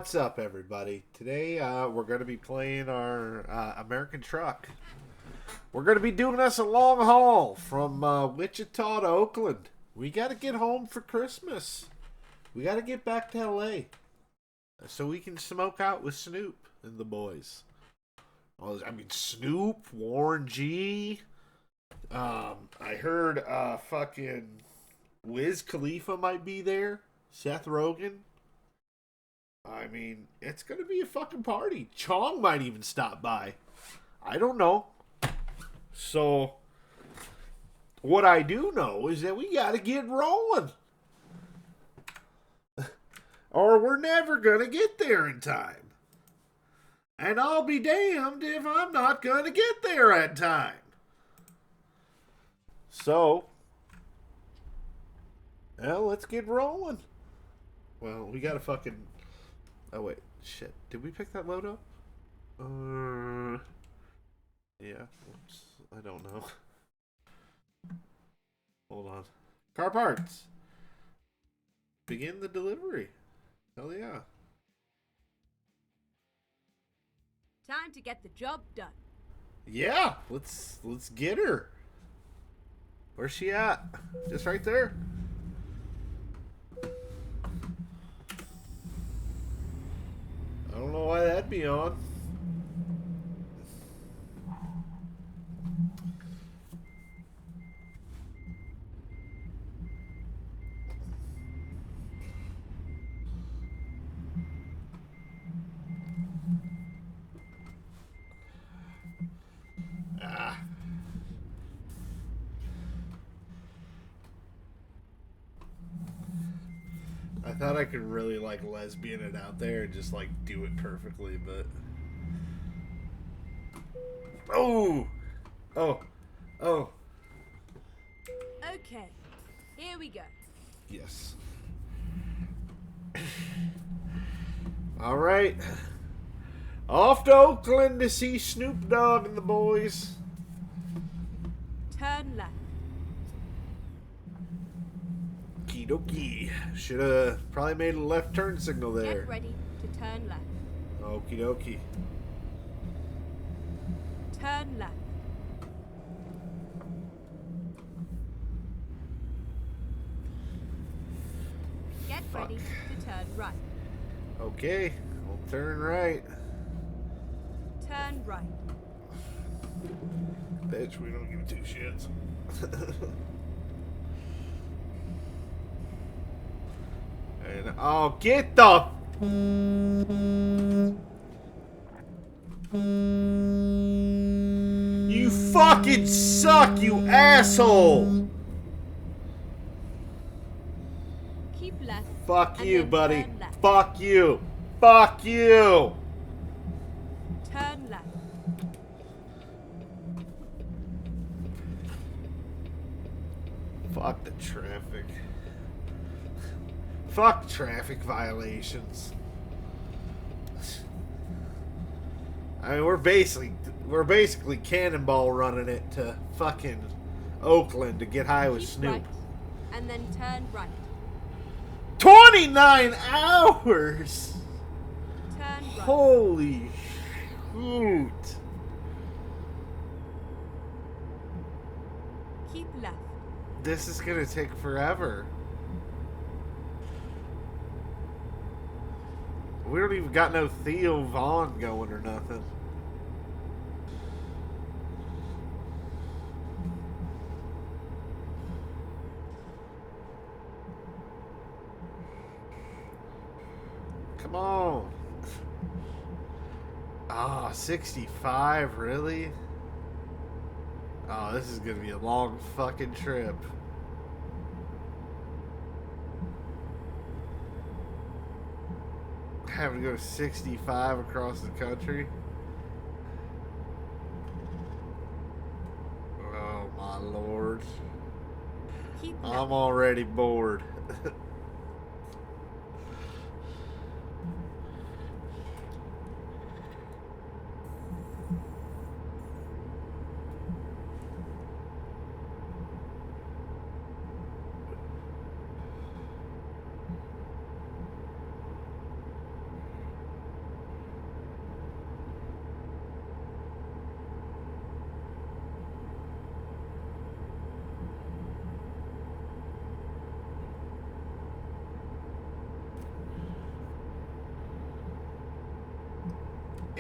What's up, everybody? Today we're going to be playing our American truck. We're going to be doing us a long haul from Wichita to Oakland. We got to get home for Christmas. We got to get back to LA so we can smoke out with Snoop and the boys. Snoop, Warren G. I heard fucking Wiz Khalifa might be there. Seth Rogen. It's going to be a fucking party. Chong might even stop by. I don't know. So, what I do know is that we got to get rolling. Or we're never going to get there in time. And I'll be damned if I'm not going to get there at time. So, well, let's get rolling. Well, we got to fucking... Oh, wait. Shit. Did we pick that load up? Yeah. Oops. I don't know. Hold on. Car parts. Begin the delivery. Hell yeah. Time to get the job done. Yeah. Let's get her. Where's she at? Just right there. I don't know why that'd be on. I thought I could really lesbian it out there and just do it perfectly, but oh. Okay, here we go. Yes. All right. Off to Oakland to see Snoop Dogg and the boys. Turn left. Okie dokie. Should have probably made a left turn signal there. Get ready to turn left. Okie dokie. Turn left. Get ready to turn right. Okay, we'll turn right. Turn right. Bitch, we don't give two shits. And I'll get the... You fucking suck, you asshole! Keep left. Fuck you, buddy. Turn left. Fuck you. Fuck you. Turn left. Fuck the traffic. Fuck traffic violations. We're basically cannonball running it to fucking Oakland to get high with Keep Snoop. right, and then turn right. 29 hours! Turn right. Holy shoot. Keep left. This is gonna take forever. We don't even got no Theo Vaughn going or nothing. Come on. Ah, 65, really? Oh, this is gonna be a long fucking trip. Having to go 65 across the country. Oh my lord. Keep left. I'm already bored.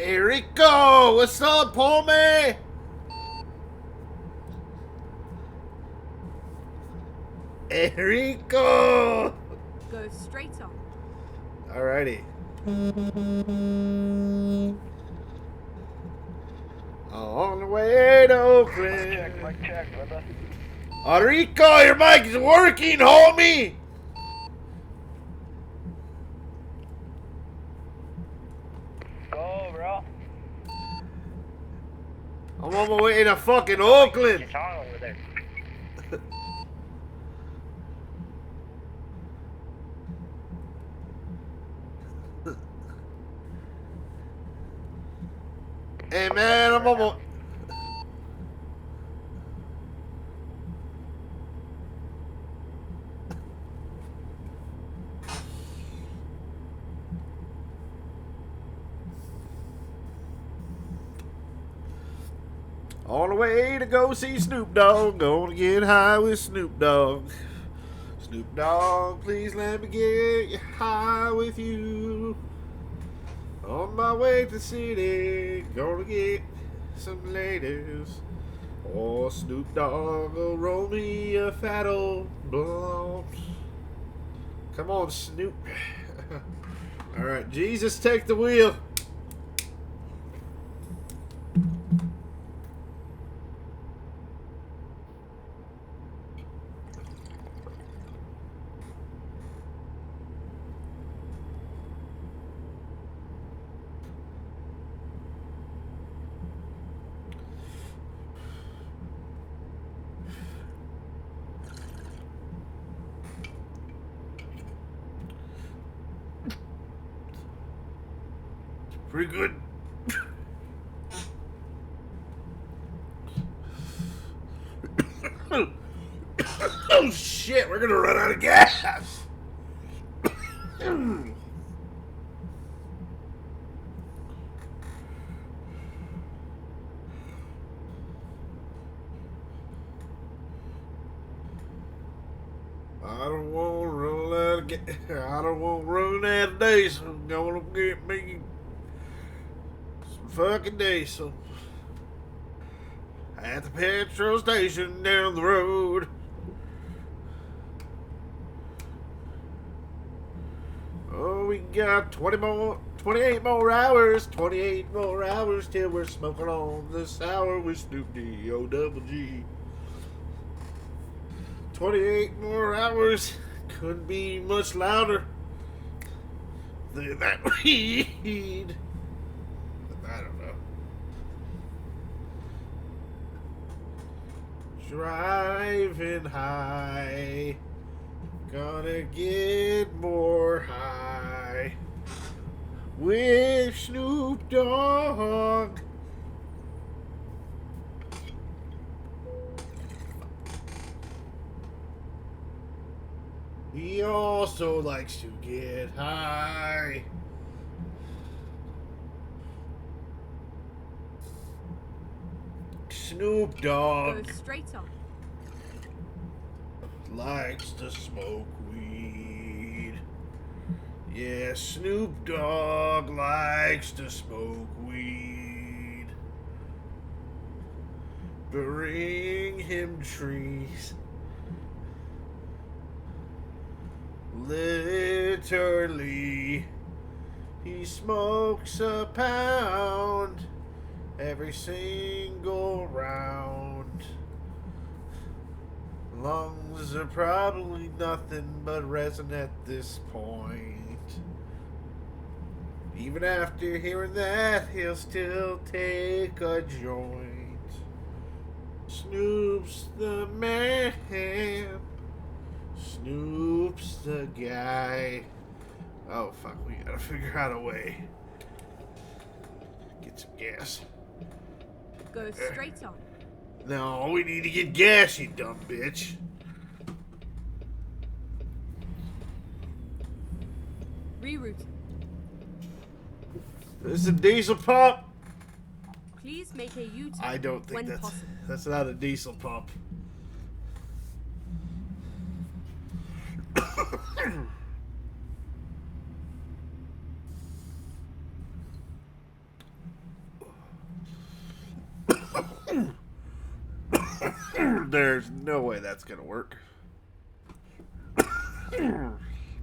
Rico, what's up, homie? Rico. Go straight on. Alrighty. On the way to Oakland. Mic check, brother. Rico, your mic is working, homie. Go, bro. I'm on my way to fucking Oakland. It's on over there. Hey, man, I'm on my... On the way to go see Snoop Dogg. Gonna get high with Snoop Dogg. Snoop Dogg, please let me get high with you. On my way to the city, gonna get some ladies. Oh, Snoop Dogg will roll me a fat old blunt. Come on, Snoop. Alright, Jesus, take the wheel. Pretty good. Oh shit, we're gonna run out of gas. I don't want to run out of gas. I don't want to run out of diesel. I'm gonna get me some fucking diesel at the petrol station down the road. Oh, we got 28 more hours, 28 more hours till we're smoking on the sour with Snoop D-O-double-G. 28 more hours, couldn't be much louder than that weed. I don't know. Driving high, gonna get more high with Snoop Dogg. He also likes to get high. Snoop Dogg Go straight on. likes to smoke weed. Yeah, Snoop Dogg likes to smoke weed. Bring him trees. Literally, he smokes a pound every single round. Lungs are probably nothing but resin at this point. Even after hearing that, he'll still take a joint. Snoop's the man. Snoop's the guy. Oh fuck, we gotta figure out a way. Get some gas. Go straight on. No, we need to get gas, you dumb bitch. Reroute. This is a diesel pump. Please make a U-turn I don't think when possible. that's not a diesel pump. There's no way that's gonna work.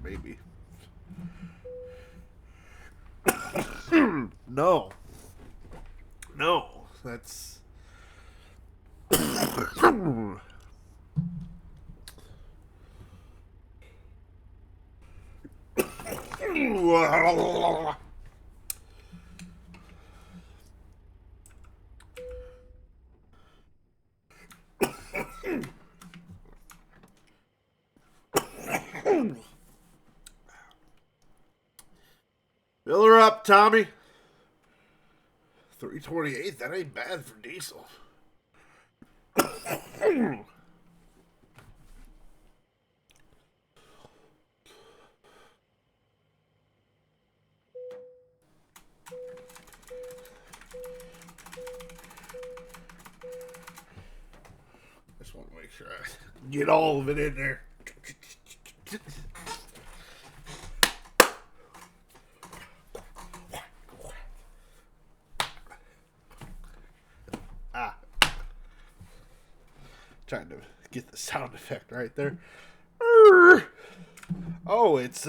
Maybe. No. No. That's. Fill her up, Tommy. 328. That ain't bad for diesel. Just want to make sure I get all of it in there. Trying to get the sound effect right there. Oh, it's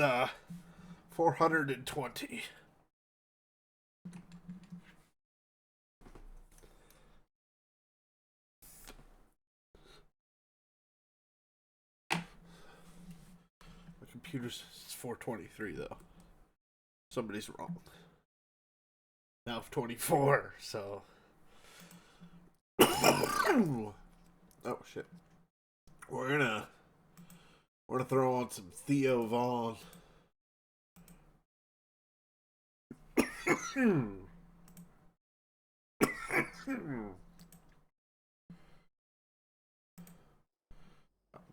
420. My computer's 423 though. Somebody's wrong. Now 24, so oh shit. We're gonna throw on some Theo Vaughn. Oh,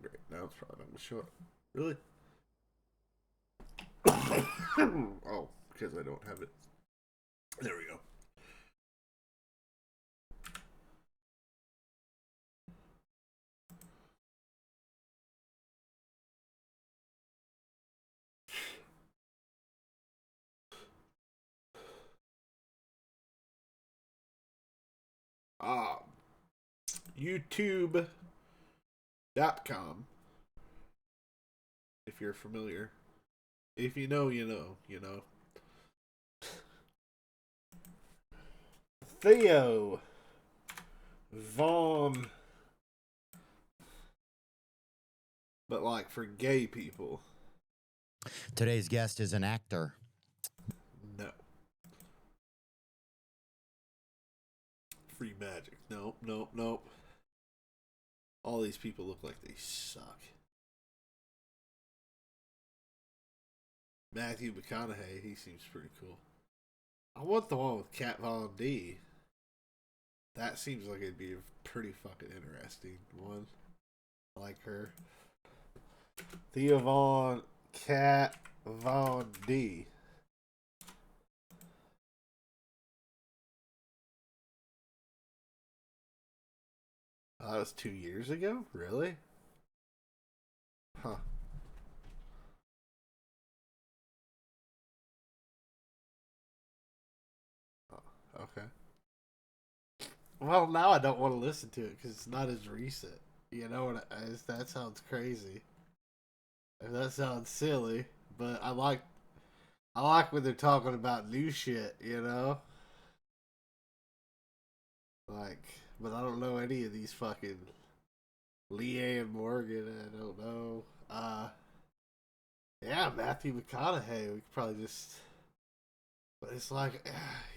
great. Now it's probably not gonna show up. Really? Oh, because I don't have it. There we go. YouTube.com. If you're familiar. If you know, you know, you know. Theo Vaughn. But like for gay people. Today's guest is an actor. No. Free magic. Nope, nope, nope. All these people look like they suck. Matthew McConaughey, he seems pretty cool. I want the one with Kat Von D. That seems like it'd be a pretty fucking interesting one. I like her. Theo Vaughn, Kat Von D. Oh, that was 2 years ago? Really? Huh. Oh, okay. Well, now I don't want to listen to it because it's not as recent. You know what? That sounds crazy. And that sounds silly, but I like when they're talking about new shit. You know, like, but I don't know any of these fucking Leanne Morgan. I don't know. Yeah, Matthew McConaughey. We could probably just. But it's like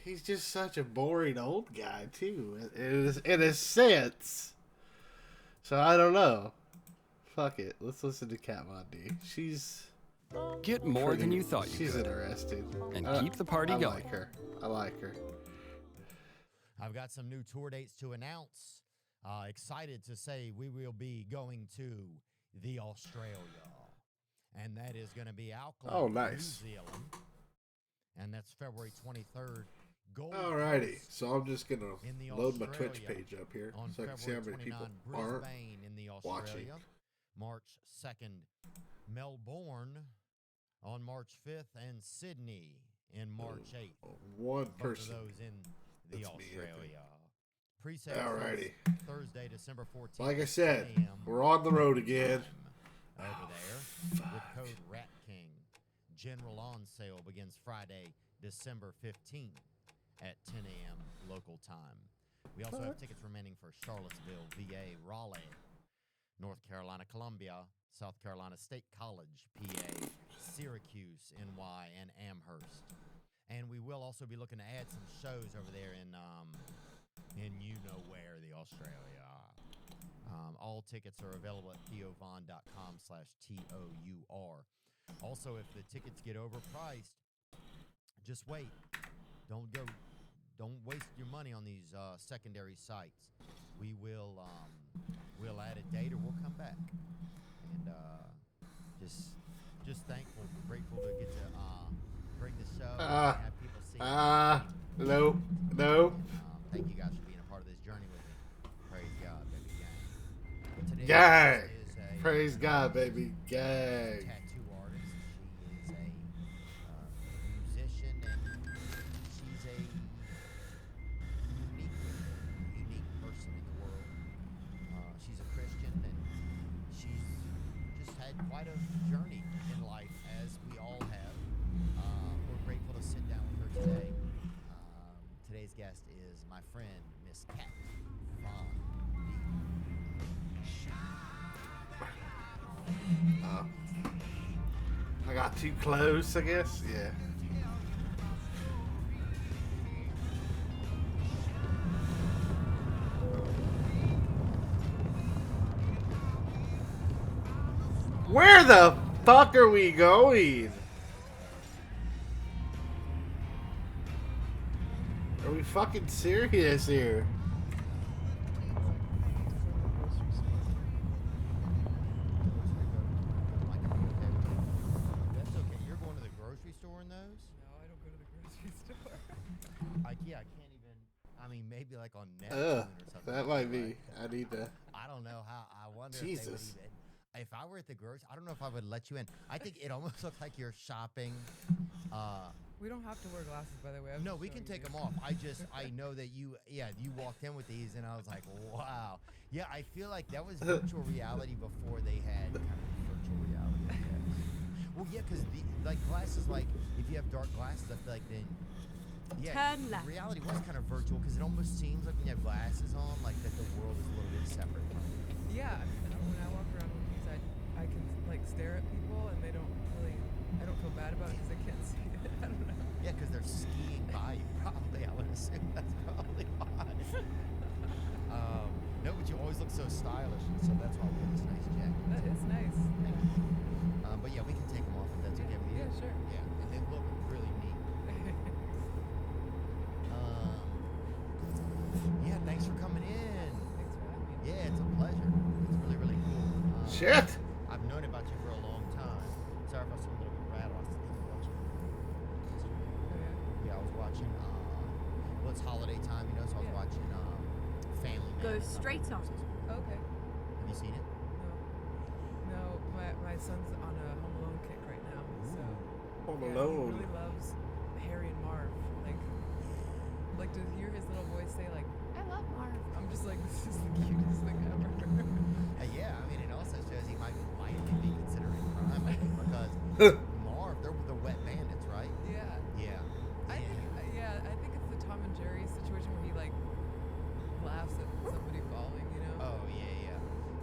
he's just such a boring old guy too, in a sense. So I don't know. Fuck it. Let's listen to Kat Von D. She's Get more than you thought you she's could. interesting. And keep the party I going. like her. I like her. I've got some new tour dates to announce. Excited to say we will be going to the Australia. And that is going to be Auckland, Oh, nice. New Zealand. And that's February 23rd. Gold Alrighty. Coast So I'm just going to in the load my Twitch Australia page up here on so I can see how February many people 29, aren't Brisbane in the watching. Australia. March 2nd, Melbourne on March 5th, and Sydney in March 8th. One Both person. of those in the That's me, I think. Australia. Pre-sales Alrighty. Thursday, December 14th. Like I at said, 10 a.m. we're on the road again. Over there with code Rat King. General on sale begins Friday, December 15th at 10 a.m. local time. We also have tickets remaining for Charlottesville, VA, Raleigh, North Carolina, Columbia, South Carolina State College, PA, Syracuse, NY, and Amherst. And we will also be looking to add some shows over there in you-know-where, the Australia. All tickets are available at theovon.com/TOUR. Also, if the tickets get overpriced, just wait. Don't waste your money on these secondary sites. We will we'll add a date or we'll come back. And just thankful, grateful to get to bring the show and have people see it. Nope. Thank you guys for being a part of this journey with me. Praise God, baby gang. Today Gang. is a Praise God, baby. Gang. tattoo artist. She is a musician, and she's a unique person in the world. She's a Christian, and she's just had quite a journey in life, as we all have. We're grateful to sit down with her today. Today's guest is my friend, Miss Kat Von I got too close, I guess. Yeah. Where the fuck are we going? Are we fucking serious here? That's okay. You're going to the grocery store in those? No, I don't go to the grocery store. I can't even. I mean, maybe like on Netflix Ugh, or something. that might be. I need to. I don't know how. I wonder if they would Jesus. even. If I were at the grocery, I don't know if I would let you in. I think it almost looks like you're shopping. We don't have to wear glasses, by the way. No, we can take them off. I know that you walked in with these, and I was like, wow. Yeah, I feel like that was virtual reality before they had kind of virtual reality. I guess. Well, yeah, because like glasses, like if you have dark glasses, I feel like then, yeah, Turn left. reality was kind of virtual because it almost seems like when you have glasses on, like that the world is a little bit separate from you. Yeah, when I walk around with these, I can like stare at people, and I don't feel bad about it because I can't see it. I don't know. Yeah, because they're skiing by you, probably. I would assume that's probably why. No, but you always look so stylish, and so that's why we have this nice jacket. That is nice. Thank you. But yeah, we can take them off if that's okay with you. Yeah, sure. Yeah, and they look really neat. Yeah, thanks for coming in. Thanks for having me. Yeah, it's a pleasure. It's really, really cool. Shit. I've known about you for a long time. Sorry if I sound a little bit rattled. I was thinking about you yesterday. Oh, yeah. Yeah, I was watching. Well, it's holiday time, you know, so I was Yeah. watching Family Man. Go straight on. Okay. Have you seen it? No, my son's on a Home Alone kick right now. So Home yeah, Alone. he really loves Harry and Marv. Like to hear his little voice say like, "I love Marv." I'm just like, this is the cutest thing ever. Yeah, I mean, it also shows he might lightly be considering crime because Marv, they're wet bandits, right? Yeah. Yeah. I think it's the Tom and Jerry situation where he like laughs at somebody falling, you know? Oh yeah.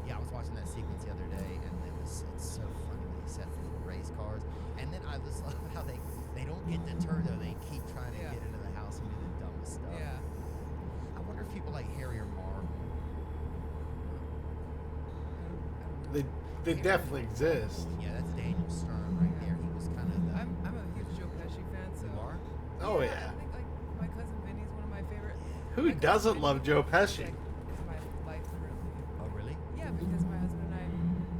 Yeah, I was watching that sequence the other day, and it's so funny when he sets these race cars, and then I just love how they don't get deterred though. They keep trying to Yeah. get into the house and do the dumbest stuff. Yeah. I wonder if people like Harry or Marv. They definitely exist. Yeah, that's Daniel Stern right there. He was kind of the. I'm a huge Joe Pesci fan, so You are? Oh I yeah. think like my cousin Vinny's one of my favorite. Who my cousin doesn't Vinny love Joe Pesci? Is my life currently. Oh really? Yeah, because my husband and I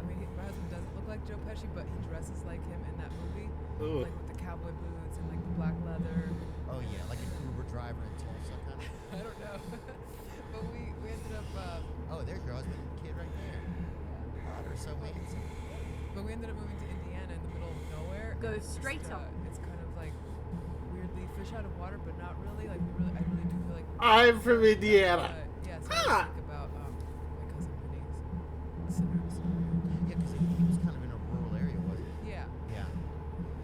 mean, my husband doesn't look like Joe Pesci, but he dresses like him in that movie, Ooh. like with the cowboy boots and like the black leather. Oh yeah, like an Uber driver in Tulsa kind of. I don't know, but we ended up. Oh, there's your husband and kid right there. Oh, they're so handsome. But we ended up moving to Indiana in the middle of nowhere. Go and it's straight just, on. It's kind of like weirdly fish out of water, but not really. Like I really do feel like. I'm from Indiana. Yeah, Yeah, so Ah. I think about my cousin Vinny's Sinners. Yeah, because he was kind of in a rural area, wasn't he? Yeah. Yeah.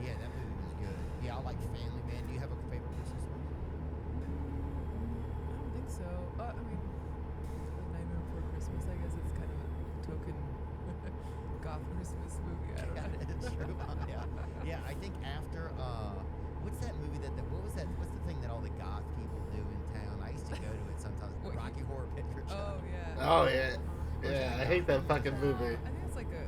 Yeah, that movie was good. Yeah, I like Family Man. Do you have a favorite Christmas movie? I don't think so. I mean, The Nightmare Before Christmas, I guess it's kind of a token goth Christmas movie. I don't Yeah, know. it's true. Yeah. Yeah, I think after what's that movie what's the thing that all the goth people do in town? I used to go to it sometimes. What? Rocky Horror Picture Show. Oh, yeah. Oh yeah. Yeah, I hate that fucking movie. I think it's like a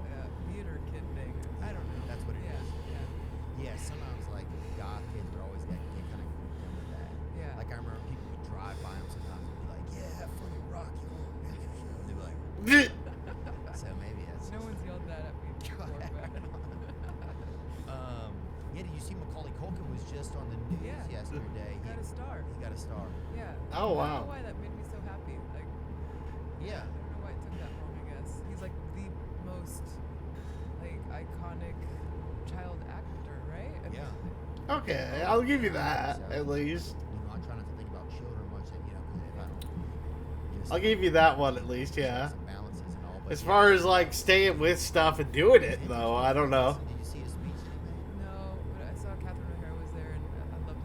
theater kid thing. I don't know. That's what it Yeah, is. yeah. Yeah, sometimes like goth kids would always get kind of grouped into that. Yeah. Like I remember people would drive by them sometimes and be like, "Yeah, funny Rocky Horror Picture Show." And they'd be like, so maybe that's No one's yelled that at me before, but yeah, did you see Macaulay Culkin was just on the news Yeah. yesterday? got a star. He got a star. Yeah. Oh, I wow. don't know why that made me so happy. Like, Yeah. I don't know why it took that long, I guess. He's like the most like iconic child actor, right? I mean, Yeah. Okay, I'll give you that at least. You know, I try not to think about children much, you know, because if I don't just I'll give you that one at least. checks Yeah. and balances and all. But As yeah. far as like staying with stuff and doing it Did you though, see- I don't know. Did you see his speech that he made? no, but I saw Catherine O'Hara was there, and I love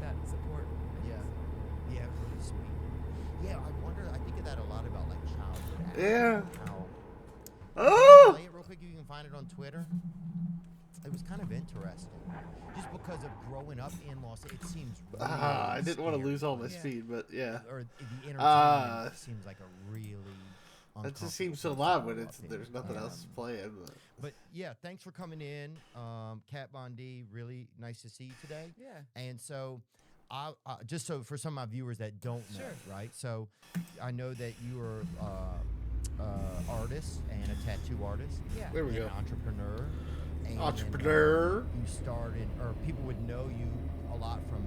that support. Yeah. Yeah, really sweet. Yeah, I wonder. I think of that a lot about like childhood. acting, Yeah. How Oh! play it real quick. You can find it on Twitter. It was kind of interesting, just because of growing up in Los. It seems. Really I didn't want to scary. lose all my Yeah. speed, but yeah. Or the entertainment seems like a really. That just seems uncomfortable so thing to loud when grow it's up in. there's nothing else playing. But. But yeah, thanks for coming in, Kat Von D. Really nice to see you today. Yeah. And so, just so for some of my viewers that don't know, Sure. right? So, I know that you are artist and a tattoo artist. Yeah. There we and go. an entrepreneur. And, Entrepreneur. you started, or people would know you a lot from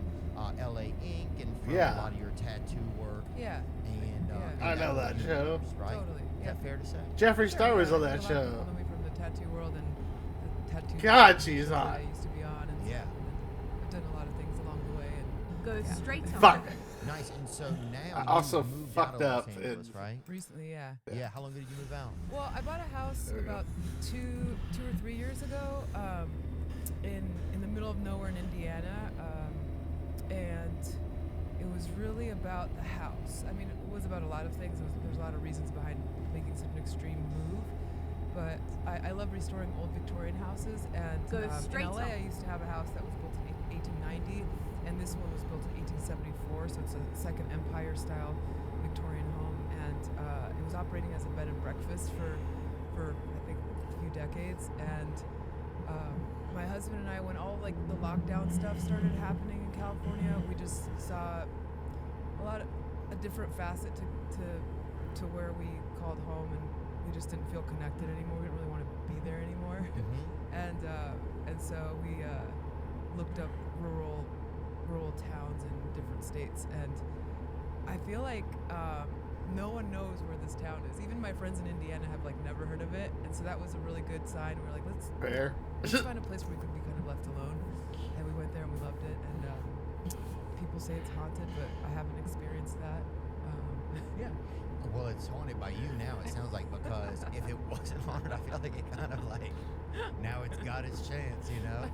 LA Ink and from Yeah. a lot of your tattoo work. Yeah. And Yeah. I know that show. right? Totally. Is Yeah. that fair to say? Jeffree Star was on A that lot of show. people know me from the tattoo world and the tattoo. God, she's shows that hot. I used to be on. And Yeah. stuff, and I've done a lot of things along the way. And Go Yeah. straight on. Fuck. Nice. And so now I you also moved fucked out of up Los Angeles, and- right? recently, yeah. Yeah. How long ago did you move out? Well, I bought a house There we go. about two or 3 years ago, in the middle of nowhere in Indiana, and it was really about the house. I mean, it was about a lot of things. There's a lot of reasons behind making such an extreme move, but I love restoring old Victorian houses. And Go in straight LA, on. I used to have a house that was built in 1890, and this one was built in 1874. So it's a second Empire-style Victorian home, and it was operating as a bed and breakfast for I think a few decades. And my husband and I, when all like the lockdown stuff started happening in California, we just saw a different facet to where we called home, and we just didn't feel connected anymore. We didn't really want to be there anymore. And so we looked up rural towns in different states, and I feel like no one knows where this town is. Even my friends in Indiana have like never heard of it, and so that was a really good sign. We were like, let's Fair. find a place where we could be kind of left alone, and we went there and we loved it. And people say it's haunted, but I haven't experienced that. Yeah. Well, it's haunted by you now. It sounds like, because if it wasn't haunted, I feel like it kind of like now it's got its chance, you know?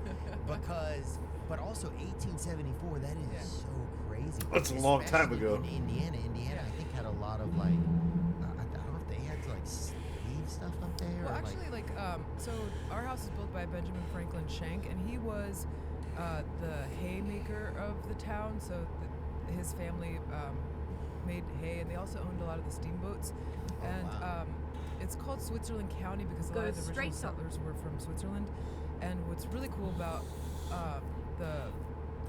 But also 1874. That is Yeah. so crazy. That's a long time Especially ago. in Indiana. Indiana, Yeah. I think had a lot of like I don't know if they had like slave stuff up there. Well, or, actually, so our house is built by Benjamin Franklin Schenck, and he was the haymaker of the town. So his family made hay, and they also owned a lot of the steamboats. Oh, And wow. it's called Switzerland County because a lot Go of the original straight on. settlers were from Switzerland. And what's really cool about the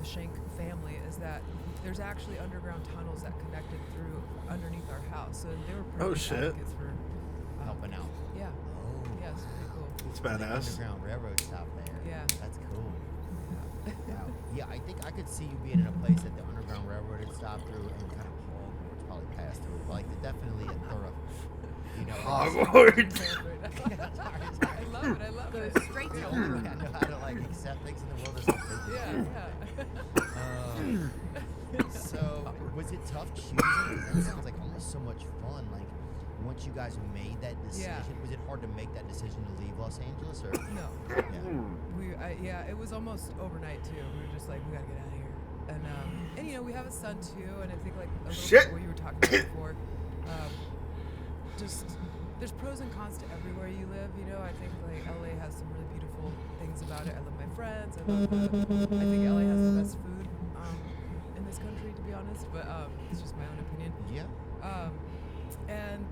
Schenck family is that there's actually underground tunnels that connected through underneath our house. So they were pretty Oh, big shit. advocates for helping out. Yeah, Oh. yeah, it's pretty cool. It's The badass. Underground Railroad stop there. Yeah. That's cool. Wow. Yeah, I think I could see you being in a place that the Underground Railroad had stopped through and kind of Hogwarts probably passed through. Like definitely a thorough, you know. Hogwarts. I love it. I love Go it. straight The on. only way I know how to like accept things in the world is something. Yeah, yeah. So Was it tough choosing? That sounds like almost so much fun. Like, once you guys made that decision, Yeah. was it hard to make that decision to leave Los Angeles? Or No. yeah. It was almost overnight too. We were just like, we gotta get out of here. And you know, we have a son too, and I think like a little Shit. bit what you were talking about before. Just there's pros and cons to everywhere you live. You know, I think like LA has some really beautiful things about it. I love my friends. I think LA has the best food in this country, to be honest. But it's just my own opinion. Yeah. And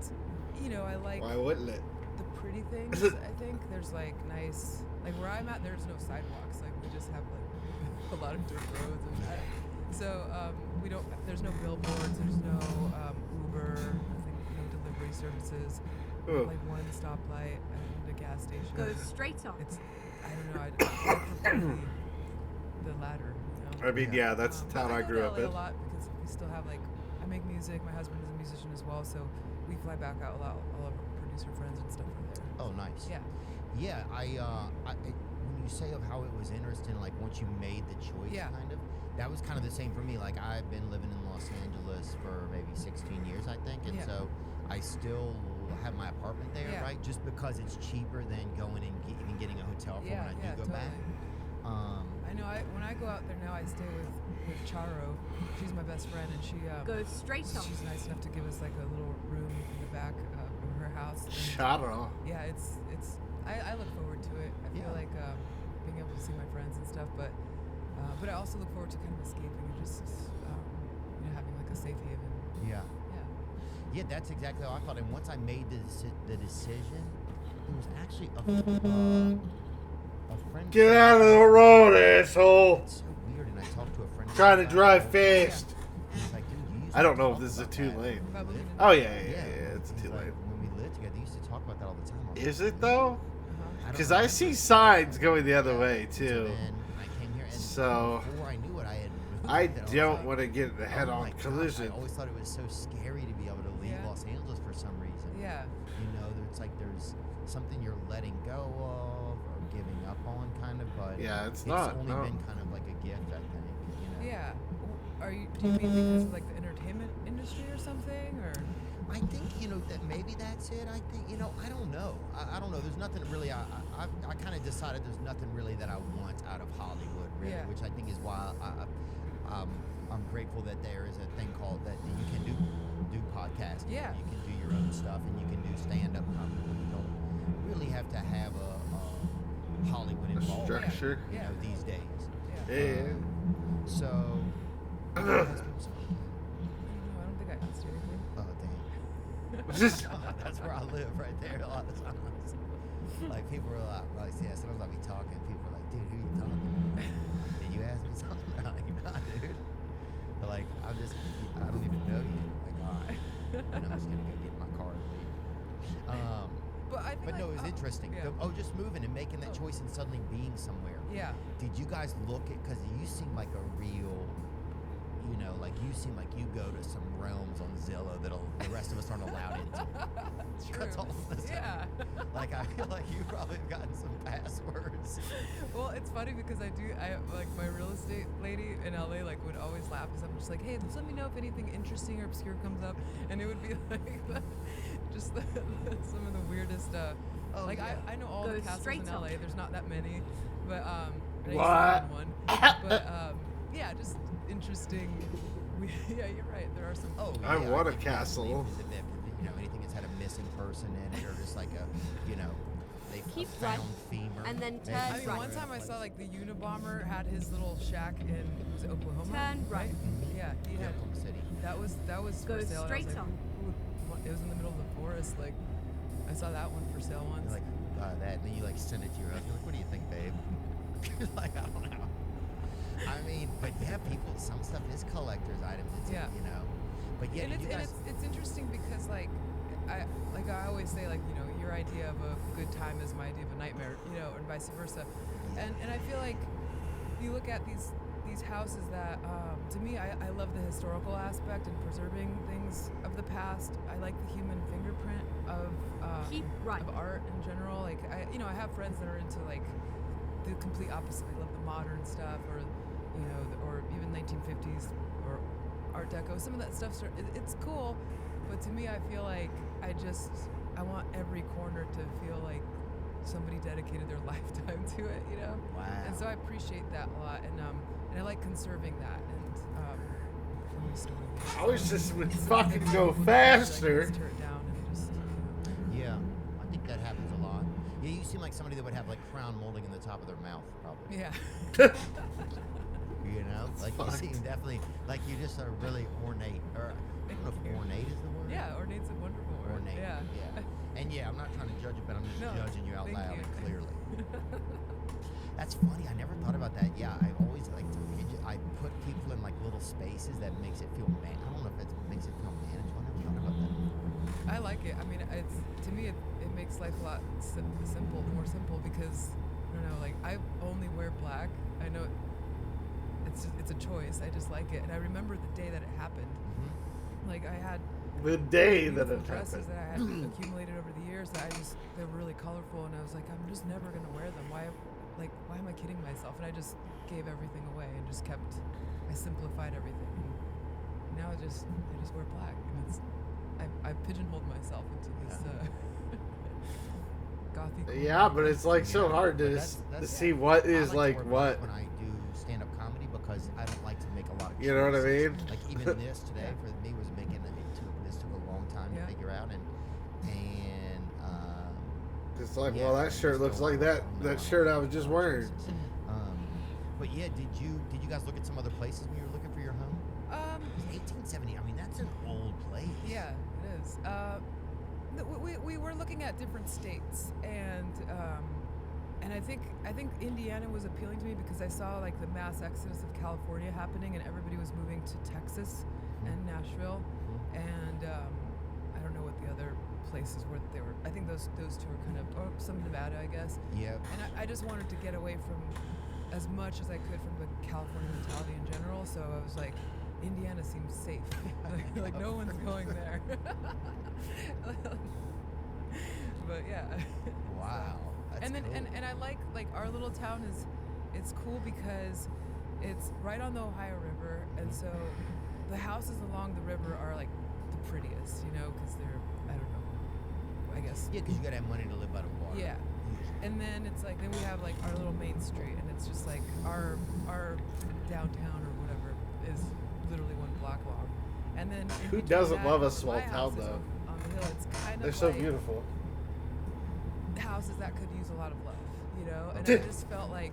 you know, I like Why wouldn't it? the pretty things. I think there's like nice, like where I'm at, there's no sidewalks. Like we just have like a lot of dirt roads, and so we don't. There's no billboards. There's no Uber. Nothing. No delivery services. Ugh. Like one stoplight and a gas station. Go straight on. It's. I don't know. I prefer the latter. You know? I mean, yeah, that's the But town I go grew to up LA in. a lot because we still have like. I make music. My husband is a musician as well, so we fly back out a lot. All of our producer friends and stuff are there. Oh, nice. Yeah. Yeah, when you say of how it was interesting, like once you made the choice, Yeah. kind of, that was kind of the same for me. Like I've been living in Los Angeles for maybe 16 years, I think, and Yeah. so I still have my apartment there, Yeah. right? Just because it's cheaper than going and even getting a hotel for when I do go totally. back. I know. When I go out there now, I stay with Charo. She's my best friend, and Go straight on. she's nice enough to give us like a little room in the back of her house. And, Charo. yeah, it's. I look forward to it. I feel Yeah. like being able to see my friends and stuff, but I also look forward to kind of escaping and just you know, having like a safe haven. Yeah. Yeah. Yeah, that's exactly how I thought. And once I made the decision, there was actually a friend. Get out of the road, asshole. It's so weird, and I talked to a friend. Trying to about drive it. fast. He's like, dude, you used I don't to know if talk this is a about two that. lane. About looking Oh, into- yeah, it's a He's two like, lane. when we lived together, they used to talk about that all the time. I was Is like, it though? Uh-huh. don't Because know. I see signs going the other Yeah. way So too. then I came here, and So, before I knew it, I had moved. I and was don't like, want to get in a oh my head-on gosh, collision. I always thought it was so scary to be able to leave Yeah. Los Angeles for some reason. Yeah. You know, it's like there's something you're letting go of or giving up on, kind of. But Yeah, it's not, only no. been kind of like a gift, I think. You know. Yeah. Do you mean because of like the entertainment industry or something, or? I think that maybe that's it. I think I don't know. I don't know. There's nothing really. I kind of decided there's nothing really that I want out of Hollywood, really, Yeah. which I think is why I'm grateful that there is a thing called that you can do podcasting. Yeah. You can do your own stuff, and you can do stand-up comedy. You don't really have to have a Hollywood involvement. Structure. Yeah. These days. Yeah. Yeah. So. I don't know. I don't think I asked you anything. Oh damn. Just That's where I live, right there. A lot of times, like people are like, yeah. Sometimes I'll be talking, people are like, dude, who you talking to? Did you ask me something? I'm like, nah, dude. But like, I don't even know you. Like, all right, and I'm just gonna go get in my car and leave. But I think. But no, it was like, interesting. Yeah. Just moving and making that Oh. choice and suddenly being somewhere. Yeah. Did you guys look at? Because you seem like a real. Like you seem like you go to some realms on Zillow that the rest of us aren't allowed into. That's all I'm saying. Yeah. Like I feel like you probably have gotten some passwords. Well, it's funny because I like my real estate lady in LA like would always laugh because I'm just like, hey, just let me know if anything interesting or obscure comes up, and it would be like some of the weirdest. Oh, like yeah. I know all Go the castles straight in on. LA. There's not that many, but I used to What? own one. But yeah, just interesting. Yeah, you're right. There are some. Oh, I yeah, want a think castle. If anything that's had a missing person in it, or just like they've Keep found right, femur. and then maybe. turn I mean, right. one time I saw like the Unabomber had his little shack in was it Oklahoma. Turn right. Yeah, he had. Oklahoma City. That was Go for sale. And I was straight like, on. who would it was in the middle of the forest. Like, I saw that one for sale once. You're like that, and then you like send it to your husband. Like, what do you think, babe? You're like, I don't know. I mean, but yeah, some stuff is collector's items. It's, Yeah. But yeah, and you guys. it's interesting because I always say like your idea of a good time is my idea of a nightmare, and vice versa. And I feel like you look at these houses that to me I love the historical aspect and preserving things of the past. I like the human fingerprint of Keep right. of art in general. Like I have friends that are into like the complete opposite. They love the modern stuff or or even 1950s or Art Deco. Some of that stuff's it's cool, but to me, I feel like I want every corner to feel like somebody dedicated their lifetime to it, you know. Wow. And so I appreciate that a lot, and I like conserving that. And let me start with I wish this would this. fucking go Like, faster. just tear it down and just. Yeah, I think that happens a lot. Yeah, you seem like somebody that would have like crown molding in the top of their mouth, probably. Yeah. You know, like you fucked. seem definitely like you just are really ornate. Or I don't know if ornate is the word. Yeah, ornate's a wonderful word. Ornate. Yeah. And yeah, I'm not trying to judge it, but I'm just No, judging you out thank loud you. and clearly. That's funny. I never thought about that. Yeah, I always like I put people in like little spaces that makes it feel I don't know if it makes it feel manageable. I never thought about that. I like it. I mean, it's to me it makes life a lot more simple because I don't know. Like I only wear black. I know it's a choice. I just like it, and I remember the day that it happened. Like I had The day that beautiful it dresses happened. that I had accumulated over the years that they were really colorful, and I was like, I'm just never gonna wear them. Why am I kidding myself? And I just gave everything away and just I simplified everything. And now I just wear black, and I pigeonholed myself into this gothy. Yeah, but it's like so hard to to see what is I like to wear what. black when I do stand-up comedy because I don't like to make a lot of. You know what I choices. mean? Like even this today for me was making this took a long time Yeah. to figure out and It's like, yeah, well, I that shirt just looks don't- like I that don't know. that shirt I was just wearing. But yeah, did you guys look at some other places when you were looking for your home? 1870. I mean, that's an old place. Yeah, it is. We were looking at different states, and I think Indiana was appealing to me because I saw like the mass exodus of California happening, and everybody was moving to Texas and Nashville, and I don't know what the other places were that they were. I think those two are kind of, or some Nevada, I guess. Yep. And I just wanted to get away from as much as I could from the California mentality in general. So I was like, Indiana seems safe. like no one's going there. But yeah. Wow. That's And then cool. and I like our little town it's cool because it's right on the Ohio River, and so the houses along the river are like the prettiest, you know, because they're I don't know, I guess. Yeah, because you gotta have money to live by the water. Yeah. And then it's like, then we have like our little main street, and it's just like our downtown or whatever is literally 1 block long. And then in Who between doesn't that, love a my small house town, is though? On the hill, it's kind They're of so like beautiful. houses that could use a lot of love, you know. And I just felt like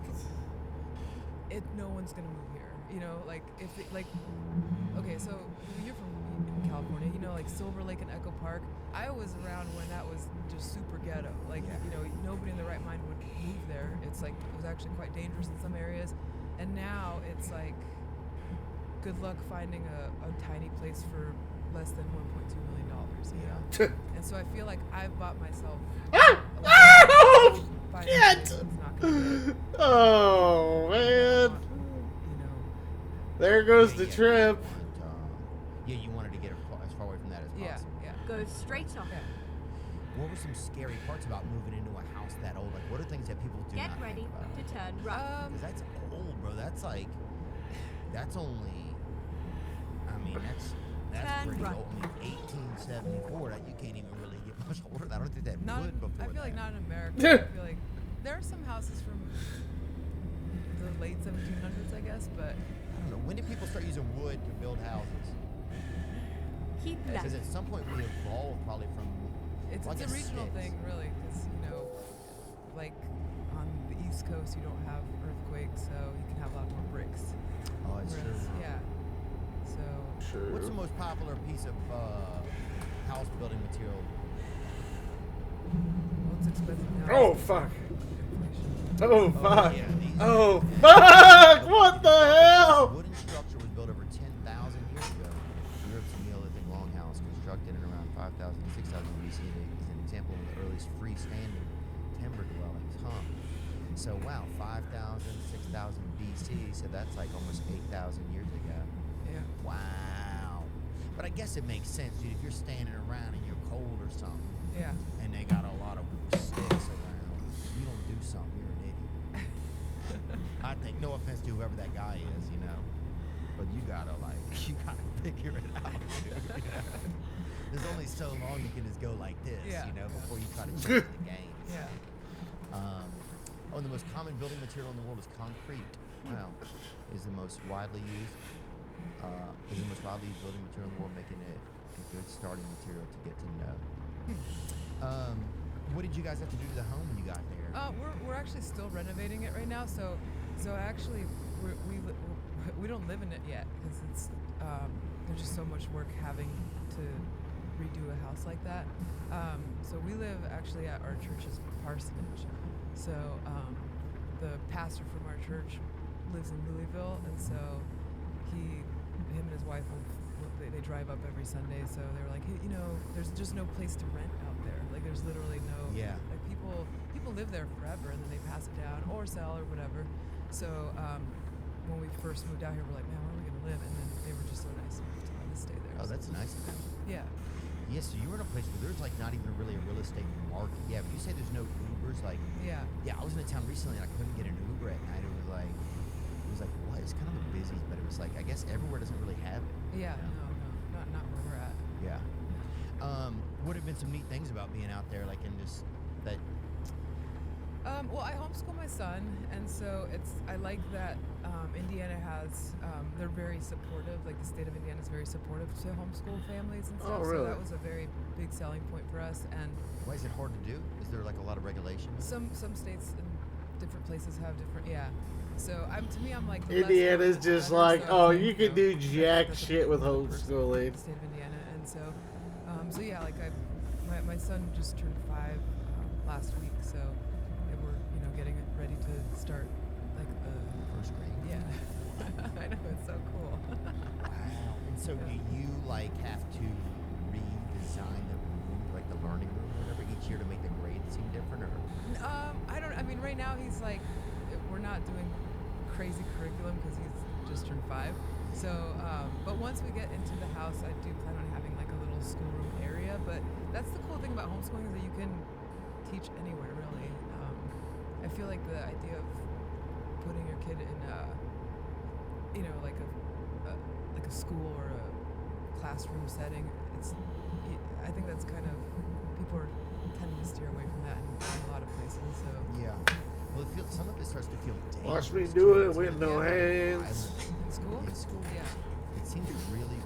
no one's gonna move here, you know. Like if it, like, okay, so you're from California, you know, like Silver Lake and Echo Park. I was around when that was just super ghetto. Like, you know, nobody in their right mind would move there. It's like, it was actually quite dangerous in some areas. And now it's like, good luck finding a tiny place for less than $1.2 million, you know? And so I feel like I've bought myself a lot of finding a place that's not gonna get, Oh man, you know, there goes the Yeah, trip. you wanted to get as far away from that as yeah, possible. yeah. Go straight on. Yeah. What were some scary parts about moving into a house that old? Like, what are things that people do Get not ready think about? to turn right. Because that's old, bro. That's like, that's only, I mean, that's Turn pretty right. old. I mean, 1874, that you can't even really get much older than that. I don't think that Not would in, before I feel like that. not in America. I feel like there are some houses from the late 1700s, I guess, but I don't know. When did people start using wood to build houses? Keep Because left. at some point we evolved probably from. it's well, I a guess regional sticks. thing, really, because you know, like on the East Coast, you don't have earthquakes, so you can have a lot more bricks. Oh, it's true. Whereas, yeah. So What's the most popular piece of house building material? what's expensive now? Oh is fuck. inflation. Oh fuck. yeah, these- Oh fuck. What the hell? Wooden structure was built over 10,000 years ago. Europe's Neolithic longhouse, constructed in around 5,000 to 6,000 BC, is an example of the earliest freestanding timber dwellings. So wow, 5,000, 6,000 BC. So that's like almost 8,000 years ago. Yeah. Wow. But I guess it makes sense, dude. If you're standing around and you're cold or something, Yeah. and they got a lot of sticks around, you don't do something, you're an idiot. I think, no offense to whoever that guy is, you know, but you gotta like you gotta figure it out. Dude, you know? There's only so long you can just go like this, Yeah. you know, before you try to change the game. Yeah. The most common building material in the world is concrete. Wow. Is the most widely used building material in the world, making it a good starting material to get to know. What did you guys have to do to the home when you got there? We're actually still renovating it right now. So actually we don't live in it yet because it's there's just so much work having to redo a house like that. So we live actually at our church's parsonage. So the pastor from our church lives in Louisville, and so him and his wife they drive up every Sunday. So they were like, hey, there's just no place to rent out there. Like there's literally no like people live there forever, and then they pass it down or sell or whatever. So when we first moved out here, we're like, man, where are we gonna live? And then they were just so nice enough to let us stay there. Oh, that's nice of them. Yeah. Yes, so you were in a place where there's like not even really a real estate market. Yeah, but you say there's no Ubers, like Yeah. I was in a town recently and I couldn't get an Uber at night. It was like what? It's kind of busy, but it was like I guess everywhere doesn't really have it. Yeah. you know? No, not where we're at. Yeah. Would have been some neat things about being out there, like in just that. Well, I homeschool my son, and so I like that Indiana has they're very supportive. Like the state of Indiana is very supportive to homeschool families and stuff. Oh, really? So that was a very big selling point for us. And Why is it hard to do? Is there like a lot of regulations? some states and different places have different So to me, I'm like the less Indiana's hours, the just better. like, So I oh, think, you can do that's jack a shit with good person in homeschooling. the state of Indiana, and so yeah, like my son just turned 5 last week, so we're getting it ready to start like First grade. yeah. I know, it's so cool. Wow. And so do you like have to redesign the room, like the learning room or whatever, each year to make the grade seem different, or? I mean, right now he's like, we're not doing crazy curriculum because he's just turned 5. So, but once we get into the house, I do plan on having like a little schoolroom area. But that's the cool thing about homeschooling is that you can teach anywhere, really. I feel like the idea of putting your kid in like a school or a classroom setting, I think that's kind of people are tending to steer away from that in a lot of places. So Yeah. Well, some of it starts to feel dangerous. Watch me do too. it It's with like no violent. hands. in school, In school. yeah. It seems really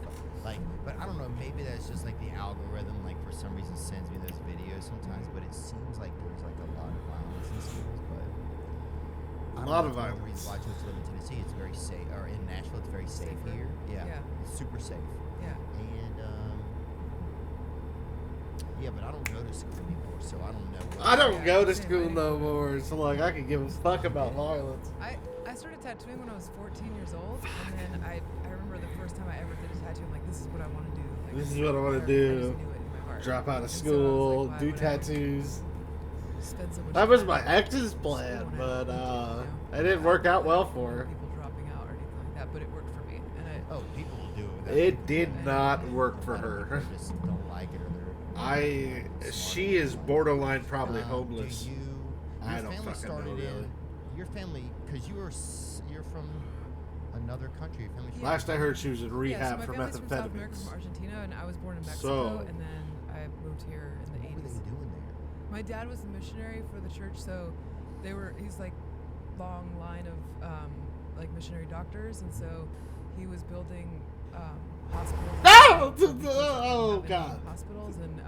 like, but I don't know. Maybe that's just like the algorithm, like for some reason sends me those videos sometimes. But it seems like there's like a lot of violence in schools. But A I don't lot know of if one the violence. reasons why I chose to live in Tennessee. It's very safe, or in Nashville, it's very safe Safer. here. Yeah, Yeah. it's super safe. Yeah. And yeah, but I don't go to school anymore, so I don't know. I don't Yeah, go to same, school I no more, so like I can give a fuck about violence. I started tattooing when I was 14 years old, and then I remember the first time I ever did a tattoo. I'm like, this is what I want to do. Like, This is what I wanna I just do. knew it in my heart. Drop out of And so I was school, like, why do would I tattoos. spend so much That was time my in ex's school plan, and but I- it didn't work out well for her. People dropping out or anything like that, but it worked for me. And Oh, people will do it. Without It people did doing not it. work A for lot of her. people just don't like it, or they're. She is borderline probably Do homeless. you, I your don't family fucking know, started really. in your family because you're from another country. Your family's from Last I heard, she was in yeah, so rehab my for family's from South America, methamphetamines. from Argentina, and I was born in Mexico, So- and then I moved here in the What were 80s. they doing there? My dad was a missionary for the church, so he's like long line of like missionary doctors, and so he was building hospitals. No! for people that Oh, didn't have any God. hospitals, and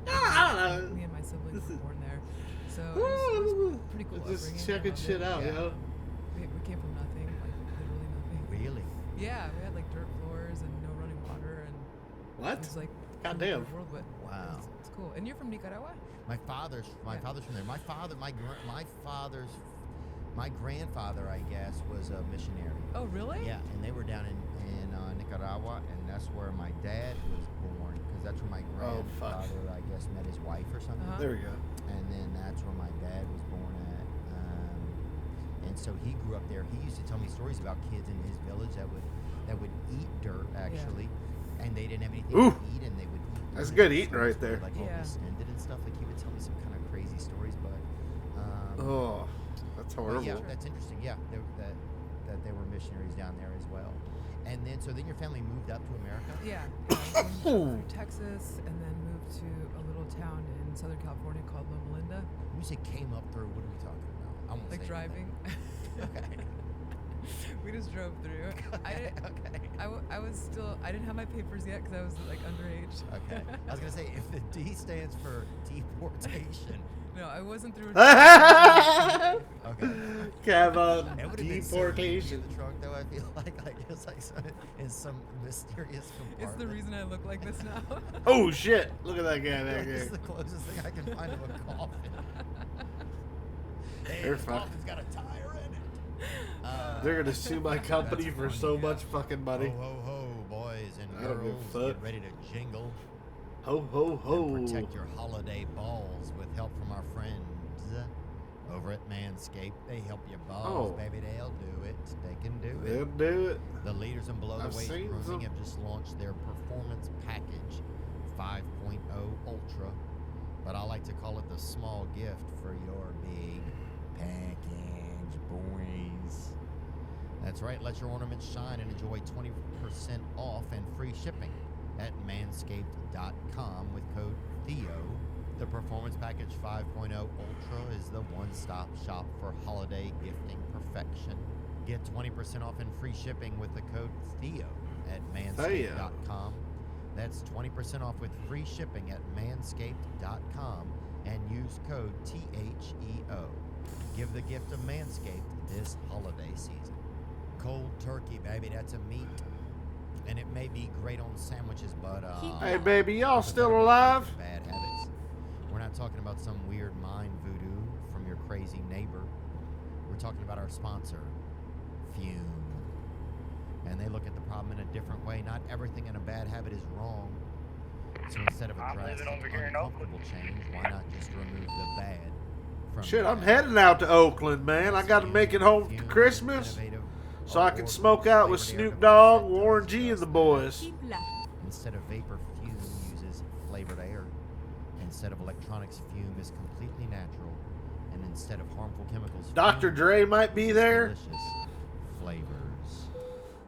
Ah! me and my siblings This were is- born there. So it was pretty cool. Just upbringing. checking I loved shit it. out, Yeah. yo. We came from nothing, like literally nothing. Really? Yeah, we had like dirt floors and no running water, and it What? was like Goddamn. the world, but Wow. it's cool. And you're from Nicaragua? My father's Yeah. from there. My grandfather, I guess, was a missionary. Oh, really? Yeah, and they were down in Nicaragua, and that's where my dad was born, because that's where my Oh, fuck. grandfather, I guess, met his wife or something. Uh-huh. There we go. And then that's where my dad was born at. And so he grew up there. He used to tell me stories about kids in his village that would eat dirt, actually, and they didn't have anything Ooh. to eat, and they would eat. That's dirt, good and eating some right were, there. Like Yeah. overextended and stuff. Like he would tell me some kind of crazy stories, but. Oh, that's But horrible. yeah, that's interesting. Yeah, that they were missionaries down there as well. And then, so then your family moved up to America? Yeah. I went to Texas and then moved to a little town in Southern California called Loma Linda. When you say came up through, what are we talking about? I won't Like say driving. anything. We just drove through. Okay. I was still, I didn't have my papers yet because I was like underage. Okay. I was going to say, if the D stands for deportation. No, I wasn't through. Okay. Have It would have been so weird to be deportation. in the truck, though. I feel like it's like some, in some mysterious compartment. It's the reason I look like this now. Oh shit! Look at that guy back This is there. the closest thing I can find to a coffin. Hey, They're this fuck- coffin's got a tire in it. They're gonna sue my company That's for funny, so yeah. much fucking money. Ho, ho, ho, boys and I don't give a girls, fuck. get ready to jingle Ho ho ho! and protect your holiday balls with help from our friends over at Manscaped. They help your balls, Oh. baby. They'll do it. They can do it. They'll do it. The leaders in below I've the waist seen grooming some. have just launched their performance package 5.0 Ultra, but I like to call it the small gift for your big package, boys. That's right. Let your ornaments shine and enjoy 20% off and free shipping at manscaped.com with code Theo. The Performance Package 5.0 Ultra is the one-stop shop for holiday gifting perfection. Get 20% off and free shipping with the code Theo at manscaped.com. That's 20% off with free shipping at manscaped.com and use code THEO. Give the gift of Manscaped this holiday season. Cold turkey, baby, that's a meat. And it may be great on sandwiches, but Hey baby, y'all still alive? bad habits. We're not talking about some weird mind voodoo from your crazy neighbor. We're talking about our sponsor, Fume. And they look at the problem in a different way. Not everything in a bad habit is wrong. So instead of a I'm drastic, living over here in uncomfortable change, why not just remove the bad from Shit, the I'm bad? heading out to Oakland, man. I gotta make it home for Christmas so I can smoke out with Snoop Dogg, Warren G, and the boys. Keep left. Instead of vapor, Fume uses flavored air. Instead of electronics, Fume is completely natural. And instead of harmful chemicals, Dr. Fume Dre might be uses there. delicious flavors.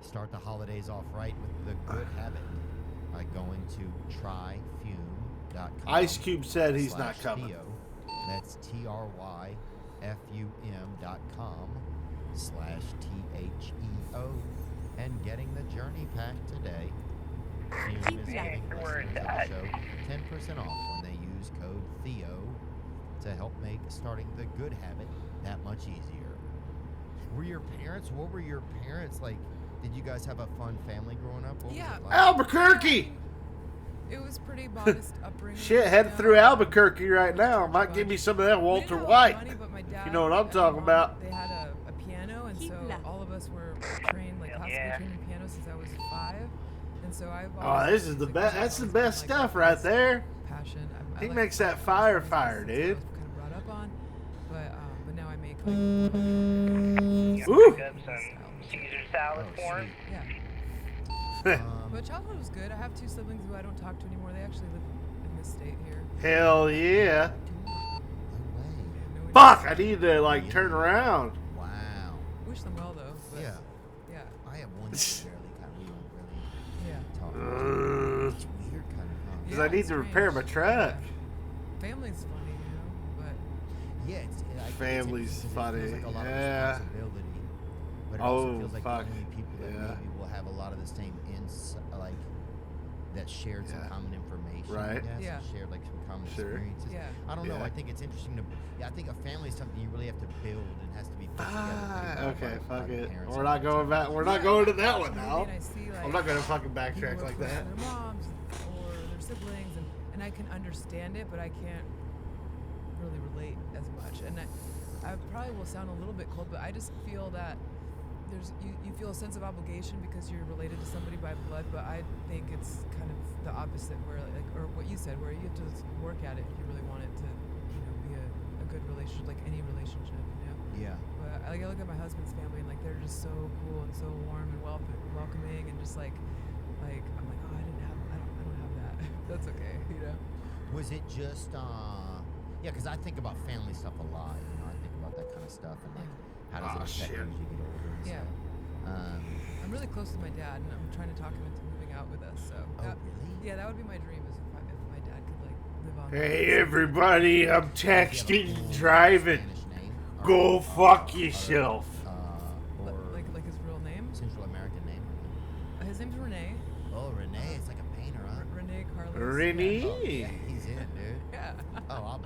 Start the holidays off right with the good habit by going to tryfume.com. Ice Cube said he's not /Theo. coming. That's tryfum.com/THEO. And getting the journey pack today. Fume is Keep giving where listeners it's of at. the show 10% off when they use code Theo to help make starting the good habit that much easier. What were your parents like? Did you guys have a fun family growing up? What was Yeah. it like? Albuquerque! It was pretty modest upbringing. Shit, heading you through know. Albuquerque right now. Church Might bunch. give me some of that We Walter didn't have White. money, but my dad You know what I'm and talking mom, about. They had a piano, and Keep so left. all of us were trained, like classically Yeah. trained in piano since I was 5. And so I've Oh, always this is the like, best. music That's the always been, best like, stuff my right biggest there. Passion. He like makes that music fire, since fire, I dude. was kind of brought up on, but now I make like You Woo! pick up some Caesar salad Oh, for him. sweet. yeah. Um, But childhood was good. I have 2 siblings who I don't talk to anymore. They actually live in this state here. Hell yeah. no way. No idea. Fuck, I need to, like, turn around. Wow. Wish them well though. But Yeah. Yeah. I have one that we don't really Yeah. talk about. Because It's weird kind of, huh? Yeah, I need it's to repair my strange. truck. Yeah. Family's funny, you know, but Yeah, I think Family's it's interesting 'cause funny, It feels like a lot yeah. of responsibility, but it Oh, also feels like fuck, the only people that yeah. maybe will have a lot of the same like that shared some Yeah. common information. Right. I guess, Yeah. and shared like some common Sure. experiences. Yeah. I don't know. Yeah. I think it's interesting to. Yeah, I think a family is something you really have to build and has to be put together. pretty well Okay, by fuck the it. parents We're and not parents. going back. We're not Yeah, going to I that watch one a movie now. and I see, like, I'm not gonna fucking people backtrack work like with that. their moms or their siblings, and I can understand it, but I can't really relate as much. And I probably will sound a little bit cold, but I just feel that you feel a sense of obligation because you're related to somebody by blood, but I think it's kind of the opposite, where like, or what you said, where you have to work at it if you really want it to, be a good relationship, like any relationship, Yeah. But I look at my husband's family and like they're just so cool and so warm and welcoming, and just like I'm like, oh, I don't have that. That's okay, Was it just yeah? Because I think about family stuff a lot. I think about that kind of stuff and like how does Aw, it affect shit. you as you get older and Yeah. stuff. I'm really close with my dad, and I'm trying to talk him into moving out with us. So that, really? yeah, that would be my dream is if my dad could like live on. Hey everybody, I'm texting and driving. Go fuck yourself. Like his real name. Central American name. His name's Renee. Oh, Renee. It's like a painter, huh? Renee Carlos. Renee. Oh, yeah, he's in, dude. Yeah. Oh,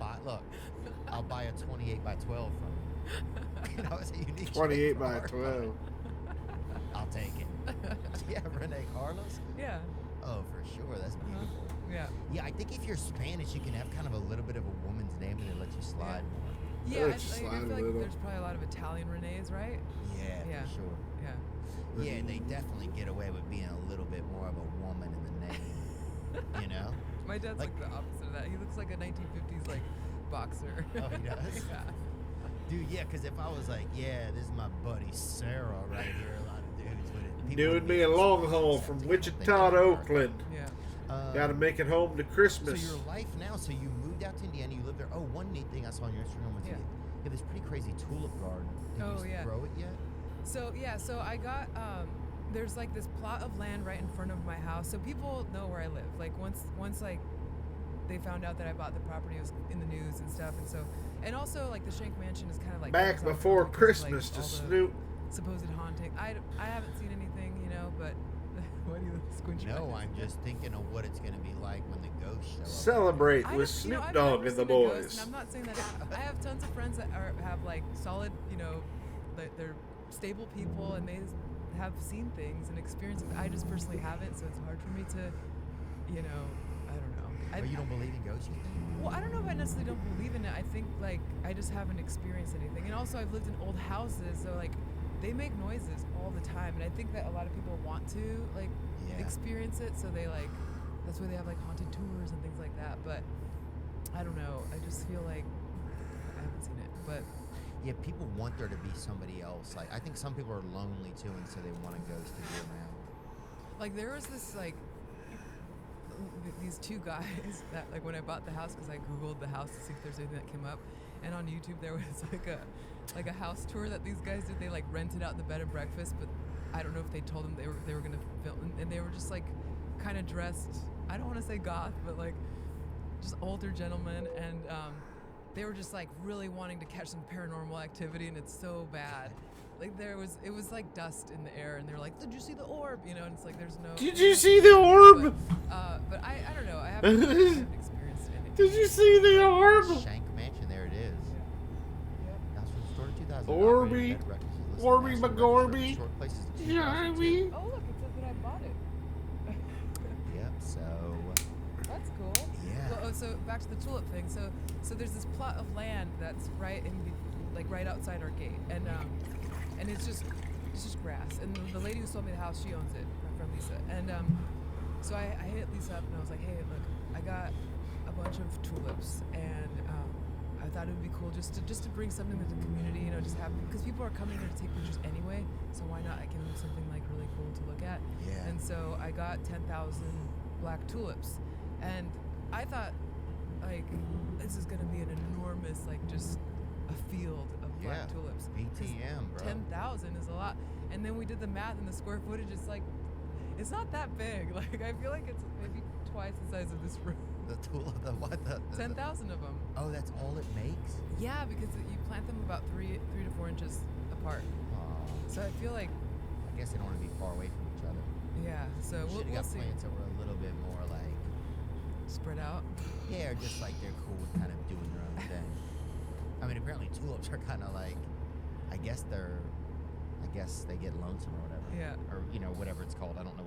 I'll buy a 28 by 12 from him. You know, it's a unique 28 shape by art. 12. I'll take it. Yeah, Renee Carlos. Yeah. Oh, for sure. That's beautiful. Yeah. Yeah, I think if you're Spanish, you can have kind of a little bit of a woman's name and it lets you slide more. Yeah, Let I you feel slide a like little. there's probably a lot of Italian Renees, right? Yeah, Yeah. for sure. Yeah. Yeah, they definitely get away with being a little bit more of a woman in the name. You know? My dad's Like- like the opposite of that. He looks like a 1950s like boxer. Oh, he does? Yeah. Dude, yeah, because if I was like, yeah, this is my buddy Sarah right here, a lot of dudes would people Doing would me be a long so haul accepting from of things Wichita to like Oakland. Yeah. that. Gotta make it home to Christmas. So your life now, so you moved out to Indiana, you live there. Oh, one neat thing I saw on your Instagram was Yeah. you have this pretty crazy tulip garden. Have Oh, you yeah. grow it yet? So I got there's like this plot of land right in front of my house, so people know where I live. Like once like they found out that I bought the property, it was in the news and stuff, and also like the Shank Mansion is kind of like Back goes on before because of, like, Christmas to all the Snoop. supposed haunting. I haven't seen anything, but why do you squint your No, eyes? I'm just thinking of what it's going to be like when the ghosts show up. Celebrate I with just- Snoop I've Dogg never and the seen a ghost, boys. and I'm not saying that. I have tons of friends that have like solid, they're stable people, and they have seen things and experienced it. I just personally haven't, so it's hard for me to, I don't know. But you don't believe in ghosts, you think? Well, I don't know if I necessarily don't believe in it. I think like I just haven't experienced anything, and also I've lived in old houses, so like they make noises all the time, and I think that a lot of people want to like Yeah. experience it, so they like that's why they have like haunted tours and things like that. But I don't know. I just feel like I haven't seen it, but Yeah, people want there to be somebody else. Like, I think some people are lonely too, and so they want a ghost to be around. like there was this like these two guys that like when I bought the house, because I googled the house to see if there's anything that came up, and on YouTube there was like a house tour that these guys did. They like rented out the bed and breakfast, but I don't know if they told them they were gonna film, and they were just like kind of dressed. I don't want to say goth, but like just older gentlemen, and they were just like really wanting to catch some paranormal activity, and it's so bad. Like it was like dust in the air, and they were like, "Did you see the orb?" And it's like there's no. Did you see the orb? But I don't know. I haven't experienced anything. Did you see the orb? Shank Mansion, there it is. House was restored in 2000. Orby. Operated bed and breakfast is listed Orby nationally, McGorby. registered in short places in Yeah, 2002. Oh look, it says that I bought it. Yep, so That's cool. Yeah. Well, so back to the tulip thing. So there's this plot of land that's right right outside our gate, and it's just grass. And the lady who sold me the house, she owns it, my friend Lisa. And so I hit Lisa up and I was like, hey, look, I got a bunch of tulips, and I thought it would be cool just to bring something to the community, just have, because people are coming here to take pictures anyway. So why not? I give them something like really cool to look at. Yeah. And so I got 10,000 black tulips, and I thought like this is gonna be an enormous just a field of black Yeah, tulips. 'Cause BTM, bro. 10,000 is a lot, and then we did the math, and the square footage is like, it's not that big. Like I feel like it's maybe twice the size of this room. the tulip, the what? The 10,000 of them. Oh, that's all it makes? Yeah, because you plant them about 3 to 4 inches apart. Oh, So I feel like, I guess they don't want to be far away from each other. yeah. So we'll Should have got see. plants that were a little bit more like, Spread out. yeah, or just like they're cool with kind of doing their own thing. I mean, apparently tulips are kind of like, I guess they get lonesome or whatever. Yeah. Or whatever it's called. I don't know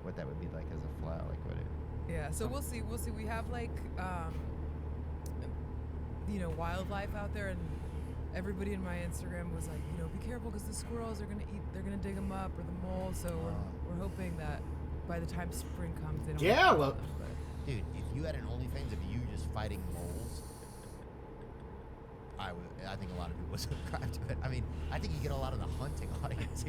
what that would be like as a flower. Like what it. Yeah, so we'll see. We have wildlife out there, and everybody in my Instagram was like, be careful because the squirrels are they're gonna dig them up, or the moles. So we're hoping that by the time spring comes, they don't. Yeah, have to look. kill them, but- Dude, if you had an OnlyFans of you just fighting moles, I think a lot of people would subscribe to it. I mean, I think you get a lot of the hunting audience,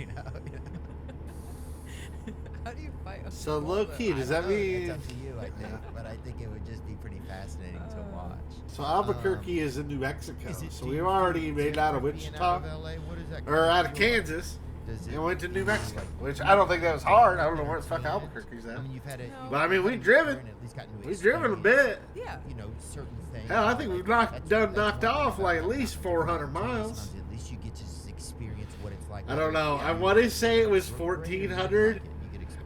How do you fight a So mole, low though? key, I does don't that know, mean? it's up to you, I think. But I think it would just be pretty fascinating to watch. So Albuquerque is in New Mexico. Is it- So do we've you already think made out of being Wichita out of LA, what is that or out of considered? Kansas. Does it? And went to New you know, Mexico, like, which I don't think that was hard. I don't know like, where the fuck entertainment? Albuquerque's at. I mean, you've had it. No. But I mean, we've driven. We've driven a bit. Yeah. You know, certain things. Hell, I think like, we've knocked that's one thing off about like at it. least 400 Sometimes miles. At least you get to just experience what it's like. I don't know. I want to say it was 1,400.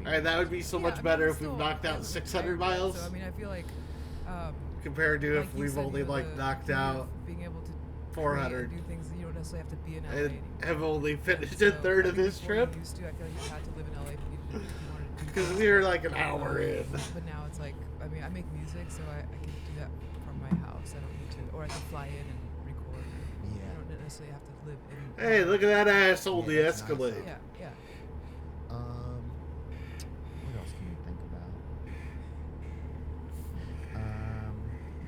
And that would be so much better if we've knocked out 600 miles. So I mean, I feel like compared to like if you we've said, only you know, like the knocked beauty out of being able to 400 do things that you don't necessarily have to be in LA and anymore. have only finished So, a third I of mean, this before trip You used to, I feel like you had to live in LA if you wanted to do because things. we were like an hour in. But now it's like, I mean, I make music, so I can do that from my house. I don't need to, or I can fly in and record. Yeah. I don't necessarily have to live in. Hey, look at that asshole Yeah, the that's nice. Escalade. Yeah, yeah. What else can you think about?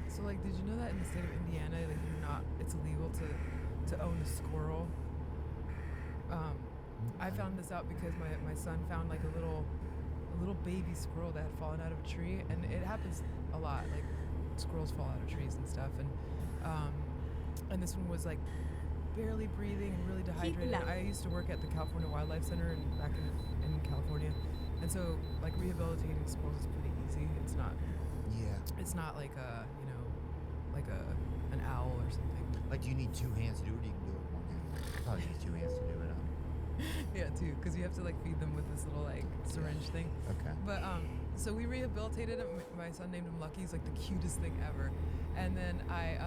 So like, did you know that in the state of Indiana, like it's illegal to own a squirrel? I found this out because my son found like a little baby squirrel that had fallen out of a tree, and it happens a lot. Like squirrels fall out of trees and stuff, and this one was like barely breathing and really dehydrated. low. I used to work at the California Wildlife Center and back in California, and so like rehabilitating squirrels is pretty easy. It's not like a like an owl or something. Like, do you need two hands to do it, or you can do it with one hand? Probably need two hands to do it. Yeah, too, because you have to like feed them with this little like syringe thing. Okay. But so we rehabilitated him. My son named him Lucky. He's like the cutest thing ever. And then I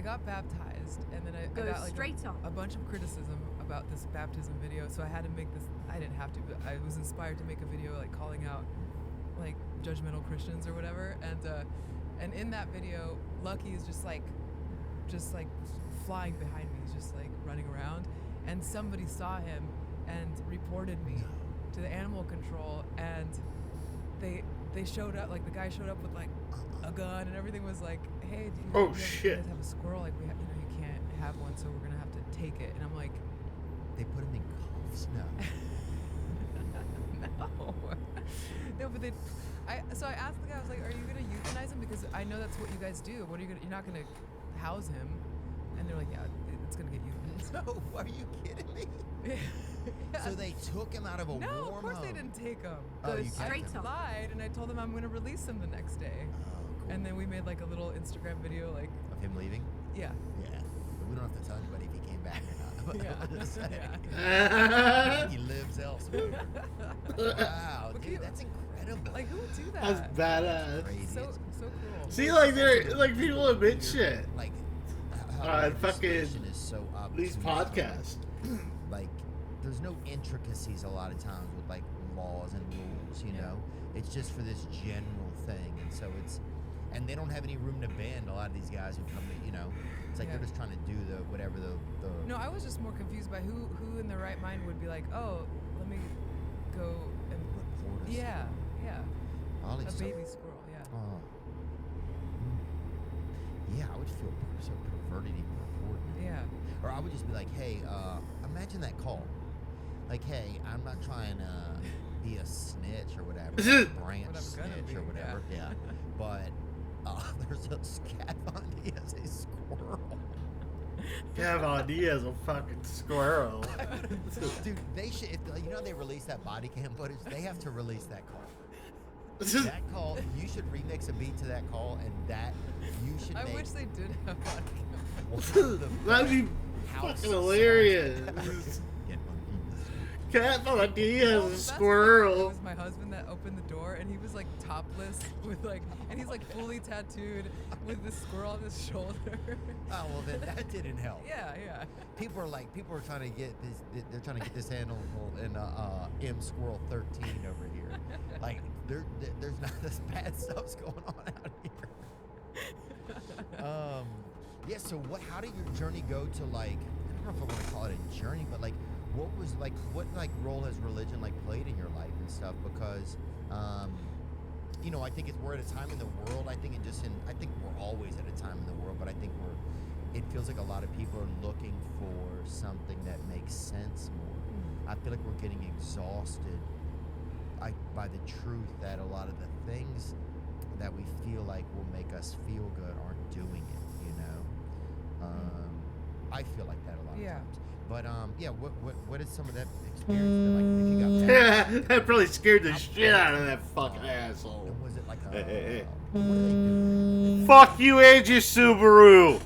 got baptized, and then I Go got like straight on. a bunch of criticism about this baptism video. So I had to make this. I didn't have to, but I was inspired to make a video like calling out like judgmental Christians or whatever. And in that video, Lucky is just like flying behind me. He's just like running around. And somebody saw him and reported me to the animal control, and they showed up, like the guy showed up with like a gun and everything, was like, hey, do you, Oh, you shit. guys have a squirrel? Like you can't have one, so we're gonna have to take it. And I'm like, They put him in cuffs? No. no, but so I asked the guy, I was like, are you gonna euthanize him? Because I know that's what you guys do. What are you gonna? You're not gonna house him? And they're like, yeah, it's gonna get euthanized. No, are you kidding me? Yeah. So they took him out of a No, warm of course home. they didn't take him. Oh, you Goes kept straight him. on. Lied, and I told them I'm going to release him the next day. Oh, cool. And then we made like a little Instagram video, like, Of him leaving? yeah. Yeah. But we don't have to tell anybody if he came back or not. Yeah. Just saying. Yeah. He lives elsewhere. Wow, But dude, that's incredible. Like, who would do that? That's badass. Crazy. So It's cool. See, like they're like people admit shit. like how Fucking legislation is so These obtuse. podcasts. Like, there's no intricacies a lot of times with like laws and rules, you Yeah. know. It's just for this general thing, and so and they don't have any room to bend. A lot of these guys who come to, you know, it's like Yeah. they're just trying to do whatever the. No, I was just more confused by who in their right mind would be like, oh, let me go and Report us. yeah. Ollie, A so- baby squirrel, yeah. Oh. Yeah, I would feel so perverted even reporting it. Yeah. Or I would just be like, hey, imagine that call. Like, hey, I'm not trying to be a snitch or whatever, branch What I'm gonna snitch be, or whatever. yeah. Yeah. But there's a scat on me as a squirrel. Cav Diaz a fucking squirrel. Dude, they should, you know, they release that body cam footage. They have to release that call. That call, you should remix a beat to that call, and that you should I make wish they did have body cam. one of the That'd be house fucking songs hilarious. ever. Get monkeys. Cav Diaz Oh, a the best one squirrel. was my husband that opened the door, and he was like topless with like, and he's like fully tattooed with this squirrel on his shoulder. Oh well, then that didn't help. Yeah. People are trying to get this. They're trying to get this animal in M Squirrel 13 over here. Like there's not this bad stuff's going on out here. Yeah. So how did your journey go to, like, I don't know if I want to call it a journey, but like what role has religion like played in your life and stuff? Because you know, I think we're at a time in the world. I think we're always at a time in the world, but I think it feels like a lot of people are looking for something that makes sense more. I feel like we're getting exhausted by the truth that a lot of the things that we feel like will make us feel good aren't doing it, you know? I feel like that a lot of Yeah. times. But yeah, what is some of that experience been like? If you got baptized? That probably scared the shit out of that fucking asshole. And was it like a? Hey. What do they do? Fuck you and your Subaru. Good,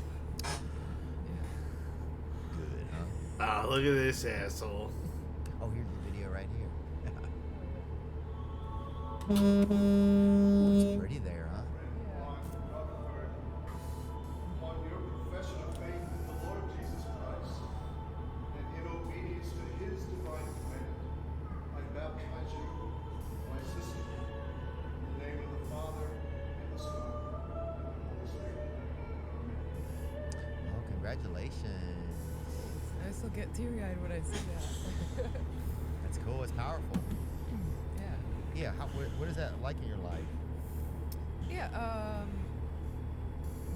huh? Oh, look at this asshole. Oh, here's the video right here. It's pretty there, huh? On your profession of faith in the Lord Jesus Christ, and in obedience to his divine command, I baptize you, my sister, in the name of the Father, and the Son, and the Holy Spirit. Amen. Oh, congratulations. I still get teary-eyed when I see that. That's cool. It's powerful. Yeah. Yeah. What is that like in your life? Yeah.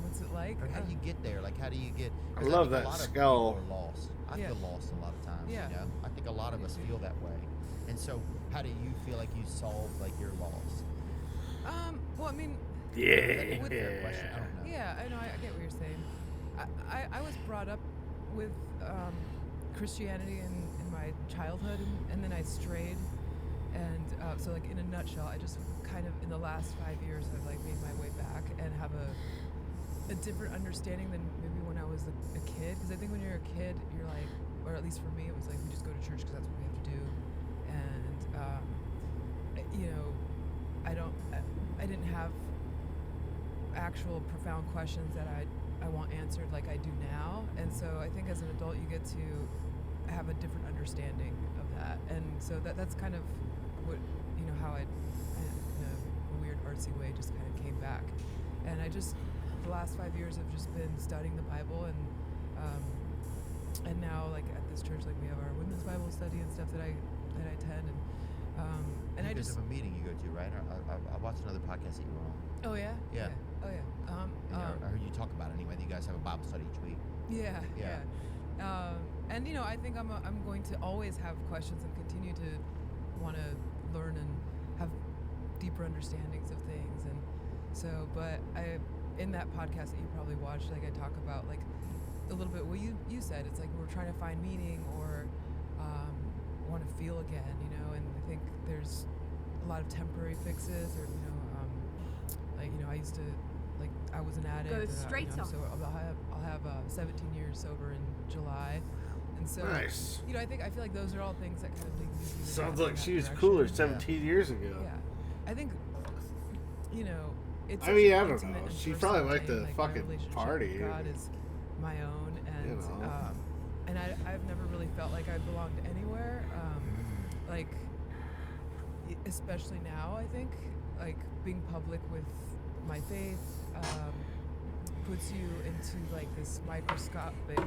What's it like? Or how do you get there? Like, how do you get? I 'cause love think a that lot of skull. people are lost. I Yeah. feel lost a lot of times. Yeah. You know, I think a lot of us feel that way. And so, how do you feel like you solve like your loss? Well, I mean, Yeah. Fair question. I don't know. yeah, I know. I get what you're saying. I was brought up with Christianity in my childhood, and then I strayed. And so, like, in a nutshell, I just kind of, in the last 5 years, I've, like, made my way back and have a different understanding than maybe when I was a kid. Because I think when you're a kid, you're like, or at least for me, it was like, we just go to church because that's what we have to do. And, you know, I didn't have actual profound questions that I want answered like I do now. And so I think as an adult, you get to have a different understanding of that. And so that's kind of what, you know, how I in a weird artsy way just kind of came back. And I just, the last 5 years have just been studying the Bible, and now, like, at this church, like, we have our women's Bible study and stuff that I attend, and I You guys just, have a meeting you go to, right? I watched another podcast that you were on. oh yeah, Yeah. oh yeah, And I heard you talk about it anyway. That you guys have a Bible study each week. yeah, Yeah. yeah. And you know, I think I'm going to always have questions and continue to want to learn and have deeper understandings of things. And so, but in that podcast that you probably watched, like, I talk about, like, a little bit what you said. It's like we're trying to find meaning or want to feel again, you know. And I think there's a lot of temporary fixes, or, you know, like, you know, I used to, like, I was an addict. Go and straight you know, on. so I'll have 17 years sober in July. And so, Nice. you know, I feel like those are all things that kind of lead me to Sounds in like that she was direction. cooler 17 years ago. Yeah, I think, you know, it's. I such mean, an I don't intimate know. and She personal probably liked thing, to like, my fucking relationship party, with God but- is my own, and You know. and I've never really felt like I belonged anywhere. Like, especially now, I think, like, being public with my faith puts you into, like, this microscopic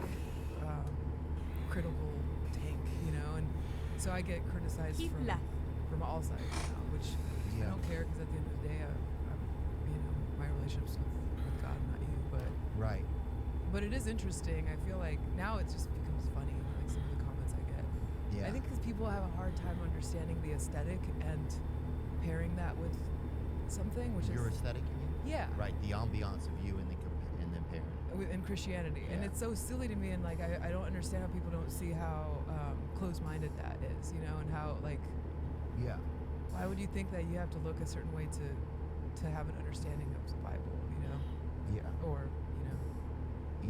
critical tank, you know. And so I get criticized Keep from left. all sides now, which I Yeah. don't care, because at the end of the day, I'm, you know, my relationship's with God, not you. Right. But it is interesting. I feel like now it just becomes funny, like, some of the comments I get. Yeah. I think because people have a hard time understanding the aesthetic and pairing that with something, which Your is aesthetic, you mean? yeah, Right. The ambiance of you and the parent. in Christianity, and Yeah. it's so silly to me. And, like, I don't understand how people don't see how close-minded that is, you know, and how, like, Yeah. why would you think that you have to look a certain way to have an understanding of the Bible, you know, Yeah. or, you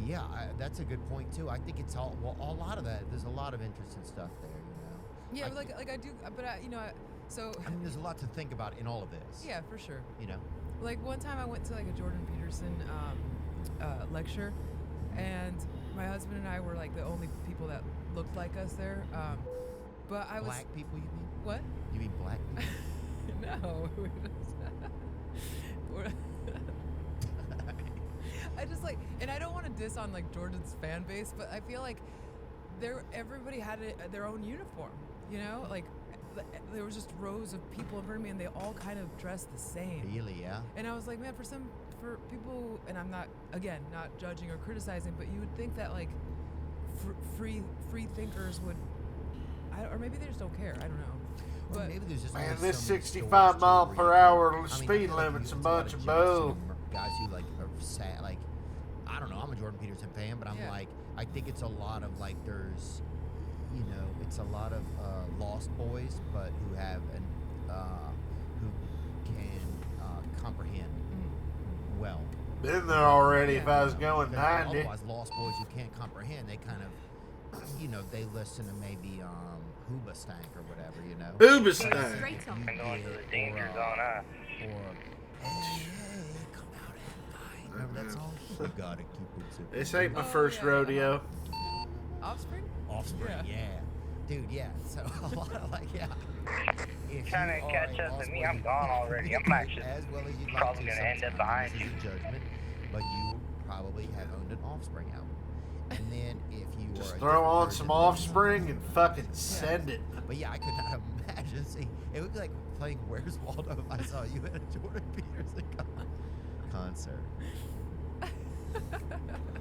know. Yeah, that's a good point too. I think it's all a lot of that. There's a lot of interesting stuff there, you know. Yeah, I but like I do, but you know, so I mean, there's a lot to think about in all of this. yeah, for sure. You know. Like, one time I went to, like, a Jordan Peterson lecture, and my husband and I were, like, the only people that looked like us there. But I was Black people, you mean? what? You mean black people? No. We're- I just, like, and I don't want to diss on, like, Jordan's fan base, but I feel like everybody had their own uniform, you know, like, there was just rows of people in front of me, and they all kind of dressed the same. Really? Yeah. And I was like, man, for people, and I'm not, again, not judging or criticizing, but you would think that, like, free thinkers would, or maybe they just don't care. I don't know. Or But maybe there's just Man, always this so many 65 stories mile to per read. hour I mean, I speed feel like limit's a it's bunch lot of jealousy bull. Guys who, like, are sad. Like, I don't know. I'm a Jordan Peterson fan, but I'm Yeah. like, I think it's a lot of, like, there's you know, it's a lot of lost boys, but who have who can comprehend well. Been there already. If I was going Because 90. otherwise, lost boys who can't comprehend, they kind of, you know, they listen to maybe Hooba Stank or whatever, you know. Hooba Stank. Straight on. I'm going to the danger zone, huh? Or hey, come out at night. Remember that song? You gotta keep it simple. This ain't my Oh, first yeah, yeah. rodeo. Offspring? Offspring, Yeah. yeah. Dude, yeah. So a lot of like, yeah. If Trying you to are catch a up to lost me, boy, I'm gone already. I'm actually as well as you'd like probably to gonna end up sometimes, behind this you. is a judgment, but you probably have owned an Offspring album. And then if you Just are a throw different on version some of that Offspring and fucking send it. But yeah, I could not imagine. See, it would be like playing Where's Waldo if I saw you at a Jordan Peterson concert.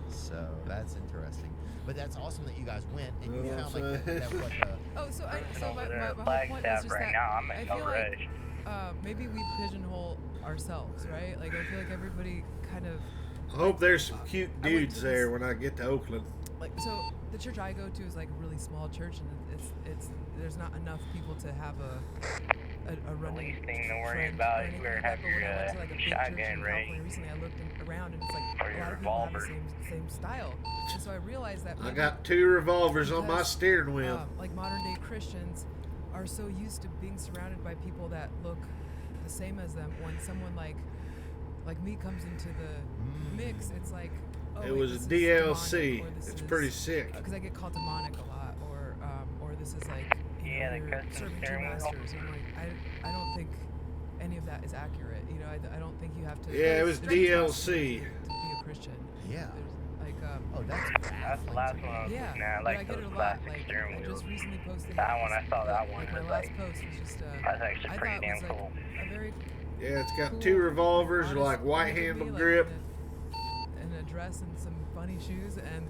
So that's interesting. But that's awesome that you guys went and you Well, found like that what the Oh, so Over there my at whole point was Flagstaff just right that now. I'm I in feel no like rush. maybe we pigeonhole ourselves, right? Like I feel like everybody kind of I hope there's some cute I went dudes to there this- when I get to Oakland. like so the church I go to is like a really small church, and it's there's not enough people to have a running least thing to worry trend about or is anything where like have that. But when I your, went to like a big shotgun church in ready. California recently, I looked around and it's like For a your lot of people have the revolver. same style, and so I realized that I maybe got 2 revolvers on my because, steering wheel. like modern day Christians are so used to being surrounded by people that look the same as them. When someone like me comes into the mix, it's like, oh, It wait, was this a is DLC. demonic, or this It's is- pretty sick. because I get called demonic a lot, or this is like, you Yeah, know, the you're custom serving two steering wheel. masters. And I'm like, I don't think any of that is accurate. You know, I don't think you have to. Yeah, it was there's a process DLC. to be a Christian. Yeah. There's, like, Oh, that's That's the last one I was yeah, looking at. I but like I get those it a lot. plastic Like steering I wheels. just recently posted That one, I saw that one. Like my It's last like, post was just that's actually I pretty thought damn was like cool. a very Yeah, it's got cool, 2 revolvers, honest like white image of handle me, like, grip. in a dress and some funny shoes, and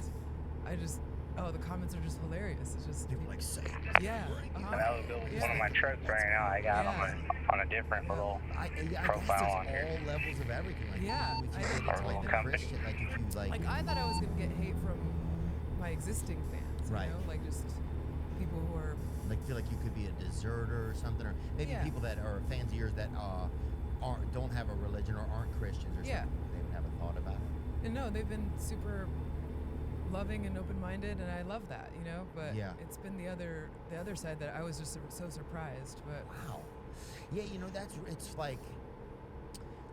I just the comments are just hilarious. It's just people like say. yeah, And that was one yeah. of my trucks right now. I got Yeah. on a different little I guess profile on there's here. all levels of everything. Like, Yeah, if I you think get it's into, like like a the company. Christian, like if you like, Like I thought I was gonna get hate from my existing fans, Right. you know, like just people who are feel like you could be a deserter or something, or maybe Yeah. people that are fans of yours that don't have a religion or aren't Christians or Yeah. something. They would have a thought about it. and no, they've been super loving and open-minded, and I love that, you know. But Yeah. it's been the other side that I was just so surprised. But Wow. Yeah, you know, it's like,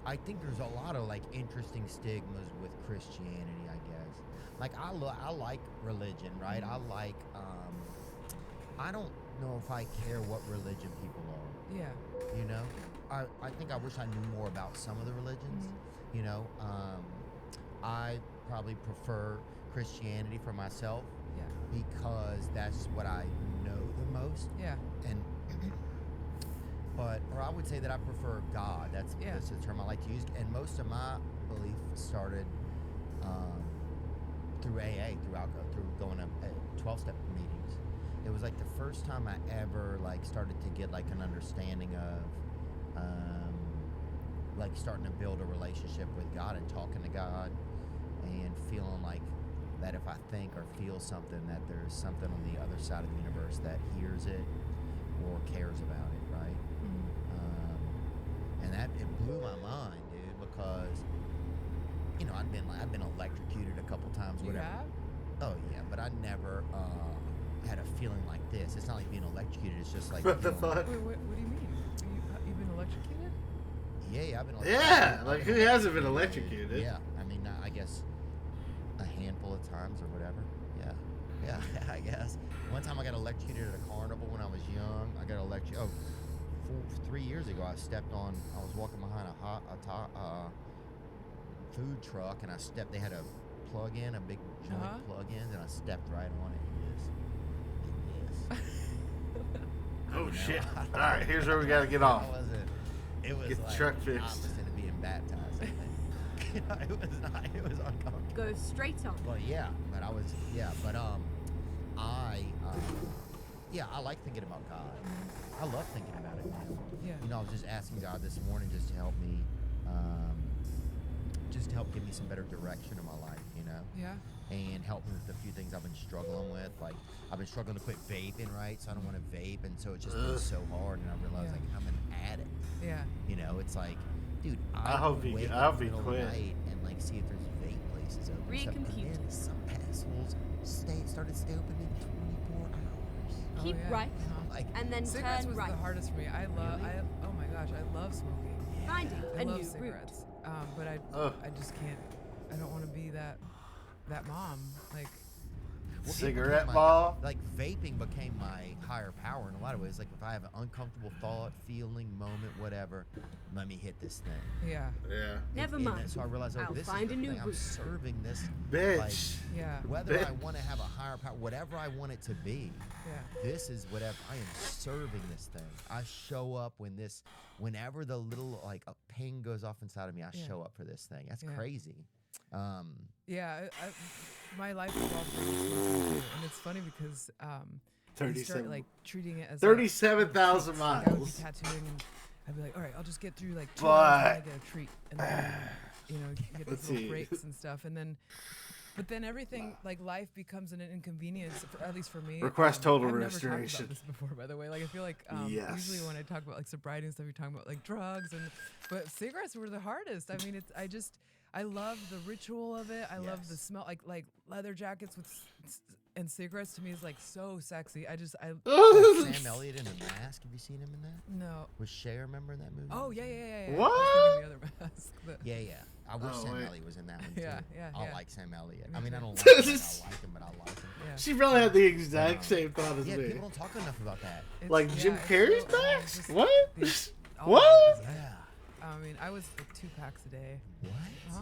I think there's a lot of like interesting stigmas with Christianity, I guess. Like I like religion, right? I like, I don't know if I care what religion people are, yeah, you know? I think I wish I knew more about some of the religions, you know? I probably prefer Christianity for myself yeah, because that's what I know the most. yeah, And or I would say that I prefer God. That's the term I like to use. And most of my belief started through AA, through going to 12-step meetings. It was like the first time I ever like started to get like an understanding of like starting to build a relationship with God and talking to God and feeling like that if I think or feel something, that there's something on the other side of the universe that hears it or cares about it, right? And that it blew my mind, dude, because you know I've been electrocuted a couple times, You whatever. have? Oh yeah, but I never had a feeling like this. It's not like being electrocuted. It's just like What the feeling- fuck? Wait, what do you mean? You've been electrocuted? Yeah, I've been. Yeah, I've like been who hasn't been electrocuted? Yeah, I mean, I guess a handful of times or whatever. Yeah, I guess. One time I got electrocuted at a carnival when I was young. I got electrocuted. 3 years ago, I was walking behind a food truck, and they had a plug-in, a big joint plug-in, and I stepped right on it. Yes. Oh shit! All right, here's where we gotta get off. It was Get the like truck fixed. opposite of being baptized. I think. You know, it was not. It was uncomfortable. Go straight on. But I like thinking about God. I love thinking about it now. Yeah. You know, I was just asking God this morning just to help me just helped give me some better direction in my life, you know, Yeah. and help me with a few things I've been struggling with. Like I've been struggling to quit vaping, right? So I don't want to vape, and so it's just been so hard. And I realized Yeah. like I'm an addict. Yeah. You know, it's like, dude, I I hope will he- wake I up hope in he the middle of the quit. night and like see if there's vape places open. And Recompute. then some assholes started stay open in 24 hours. Keep yeah. right, Like, and then Cigarettes turn was right. the hardest for me. I love. Really? Oh my gosh, I love smoking. Finding I a love new cigarettes. But I just can't. I don't want to be that mom. Like, well, it Cigarette became ball? Like vaping became my higher power in a lot of ways. Like if I have an uncomfortable thought, feeling, moment, whatever, let me hit this thing. yeah, Yeah. Never And mind. so I realized, oh, I'll this find is a the new thing. I'm route. serving this. Bitch. Like, yeah, whether I Bitch. want to have a higher power, whatever I want it to be, yeah. this is whatever I am serving this thing. I show up whenever the little like a ping goes off inside of me, I Yeah. show up for this thing. That's Yeah. crazy. Yeah, my life evolved really smoothly too, and it's funny because you start 37 like treating it as 37,000 treats. Like, I would be miles. tattooing, and I'd be like, all right, I'll just get through like 2 But- hours and I get a treat, and then you know you get Let's these little see. breaks and stuff, and then. But then everything, like life, becomes an inconvenience. At least for me. Request total I've restoration. Never talked about this before, by the way. Like I feel like Yes. usually when I talk about like sobriety and stuff, you're talking about like drugs but cigarettes were the hardest. I mean, I love the ritual of it. I love the Yes. smell, like leather jackets with and cigarettes. To me is like so sexy. I Sam Elliott in a mask. Have you seen him in that? no. Was Cher, remember in that movie? Oh yeah. What? I was thinking the other mask. Yeah. I wish Oh, Sam wait. Elliott was in that one too. Yeah. I like Sam Elliott. I Me mean, I too. don't like him, but I like him, but I like him. Yeah. She probably had the exact same thought as Yeah, me. people don't talk enough about that. It's- Like yeah, Jim it's Carrey's so- mask? just What? the- all What? of it is- Yeah. I mean, I was like 2 packs a day. What? Huh?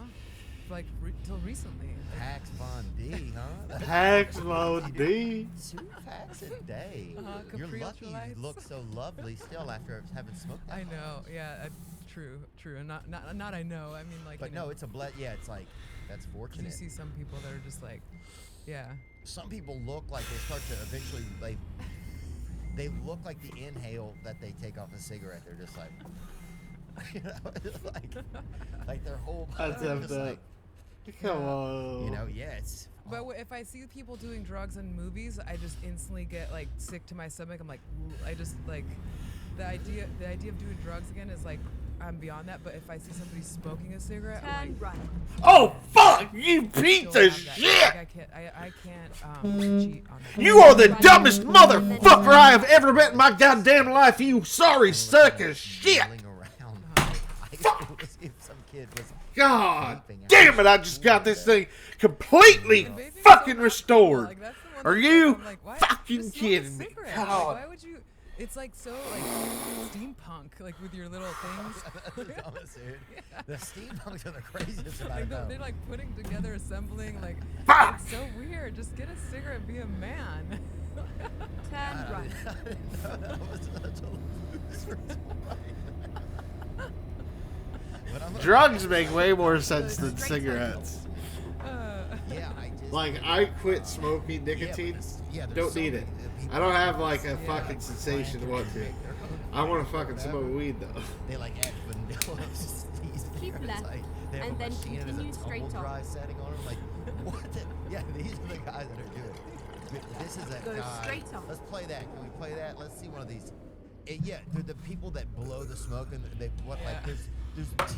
Like till recently. Like, Pax Von D, huh? Pax Von D. 2 packs a day. You're Capri lucky you Ultralights. look so lovely still after having smoked that I much. know. Yeah. True. And not I know. I mean, like. But you no, know, it's a yeah, it's like, that's 'cause fortunate. you see some people that are just like, yeah. Some people look like they start to eventually, they look like the inhale that they take off a cigarette. They're just like, you know, like their whole That's body just effed like, up. Come on. you know, yeah, it's. But if I see people doing drugs in movies, I just instantly get like sick to my stomach. I'm like, I just like the idea of doing drugs again is like I'm beyond that. But if I see somebody smoking a cigarette, I'm Turn like, right. Oh, fuck! You piece don't of have that. shit! Like, I can't cheat on that. You are the dumbest motherfucker I have ever met in my goddamn life, you sorry suck of shit! Rolling around. If some kid was God vaping out damn of it, I just got school this that- thing completely The vaping's fucking so restored. Like, that's the one Are that's you I'm like, why? fucking Just smoke a kidding me? cigarette. God. Like, why would you? It's like so like steampunk, like with your little things. That's the dumbest, dude. The steampunks are the craziest about Like it, though. they're like putting together, assembling. Like Fuck! it's so weird. Just get a cigarette, be a man. Turn right. I didn't know that was such a loser's mind. But I'm gonna- Drugs make way more sense than cigarettes. Yeah, I just. Like, I quit smoking Yeah, but nicotine. there's Don't so need many it. people I don't that have like a Yeah. fucking sensation to want to. make their own I want to flavor or fucking smoke whatever. weed though. They like add vanilla these Keep beers, left, like, they have and a then machine that has continue a straight tumble on. dry setting on them. Like, what? Yeah, these are the guys that are good. This is that Go guy. straight on. Let's play that. Can we play that? Let's see one of these. Yeah, they're the people that blow the smoke and they what like Yeah. there's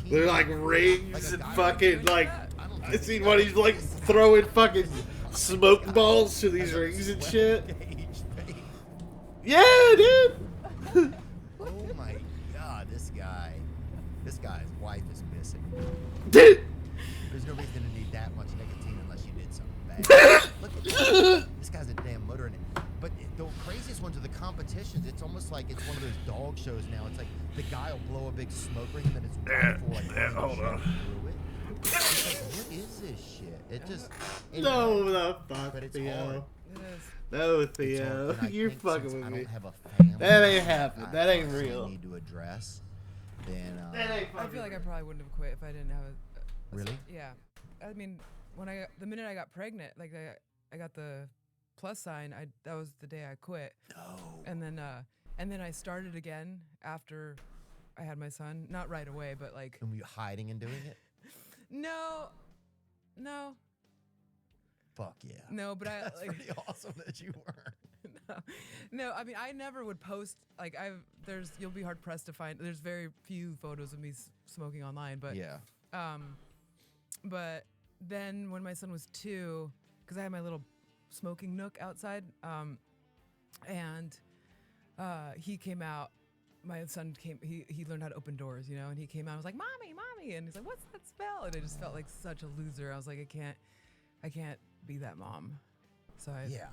teams. They're like rings a and guy fucking doing like. that. I don't I think seen the what guy he's like is- throwing fucking smoke balls to these has a rings and sweat shit. gauge face. Yeah, dude. Oh my god, this guy's wife is missing. Dude. There's no reason to need that much nicotine unless you did something bad. Look at this. This guy's a damn motor in it. But the craziest ones are the competitions. It's almost like it's one of those dog shows now. It's like the guy will blow a big smoke ring and then his wife will like run hold and on. jump through it. It's like, what is this shit? It just No, the fuck, But it's Theo. hard. It is. No, It's Theo. hard, and I You're think fucking since with I me. don't have a family That ain't happening. I That ain't constantly real. Need to address. Then That ain't I fucking feel like I real. probably wouldn't have quit if I didn't have a Really? Yeah. I mean, the minute I got pregnant, like I got the plus sign, that was the day I quit. no. And then I started again after I had my son. Not right away, but like And were you hiding and doing it? No. Fuck yeah. No, but I That's like pretty awesome that you weren't. no. I mean, I never would post like you'll be hard pressed to find. There's very few photos of me smoking online, but Yeah. But then when my son was 2, because I had my little smoking nook outside, and he came out. My son came. He learned how to open doors, you know, and he came out. I was like, "Mommy," and he's like, "What's that smell?" And I just felt like such a loser. I was like, I can't be that mom. So Yeah.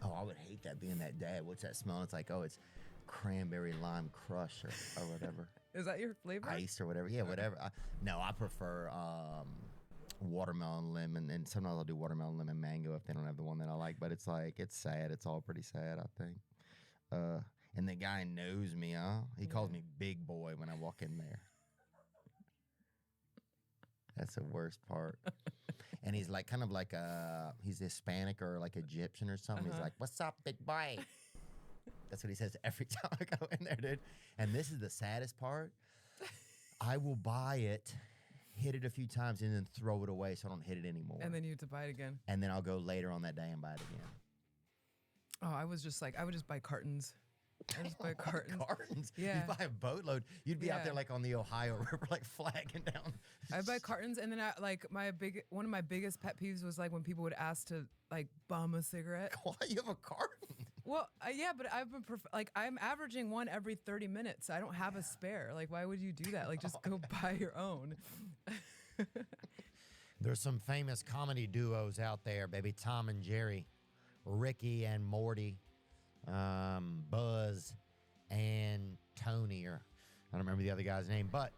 Oh, I would hate that being that dad. What's that smell? It's like, oh, it's cranberry lime crush or whatever. Is that your flavor? Ice or whatever. Yeah, whatever. No, I prefer watermelon lemon, and sometimes I'll do watermelon lemon mango if they don't have the one that I like. But it's like, it's sad. It's all pretty sad, I think. And the guy knows me, huh? He calls me big boy when I walk in there. That's the worst part. And he's like, kind of like he's Hispanic or like Egyptian or something. He's like, "What's up, big boy?" That's what he says every time I go in there, dude. And this is the saddest part. I will buy it, hit it a few times, and then throw it away so I don't hit it anymore. And then you have to buy it again. And then I'll go later on that day and buy it again. Oh, I was just like, I would just buy cartons. I just buy cartons. Cartons? Yeah. You buy a boatload. You'd be out there Yeah. like on the Ohio River, like flagging down. I buy cartons, and then one of my biggest pet peeves was like when people would ask to like bum a cigarette. Why you have a carton? Well, yeah, but I'm averaging one every 30 minutes. I don't have a spare. Like, why would you do that? Like, just go buy your own. There's some famous comedy duos out there, baby. Tom and Jerry, Ricky and Morty, Buzz and Tony, or I don't remember the other guy's name, but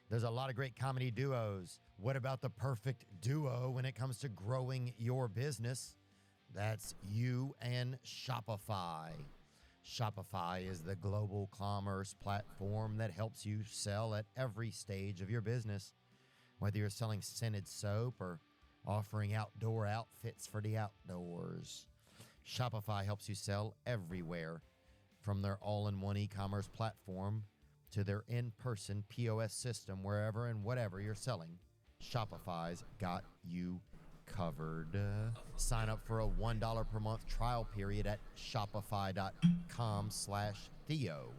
there's a lot of great comedy duos. What about the perfect duo when it comes to growing your business? That's you and Shopify. Shopify is the global commerce platform that helps you sell at every stage of your business. Whether you're selling scented soap or offering outdoor outfits for the outdoors, Shopify helps you sell everywhere, from their all-in-one e-commerce platform to their in-person POS system. Wherever and whatever you're selling, Shopify's got you covered. Sign up for a $1 per month trial period at shopify.com/Theo.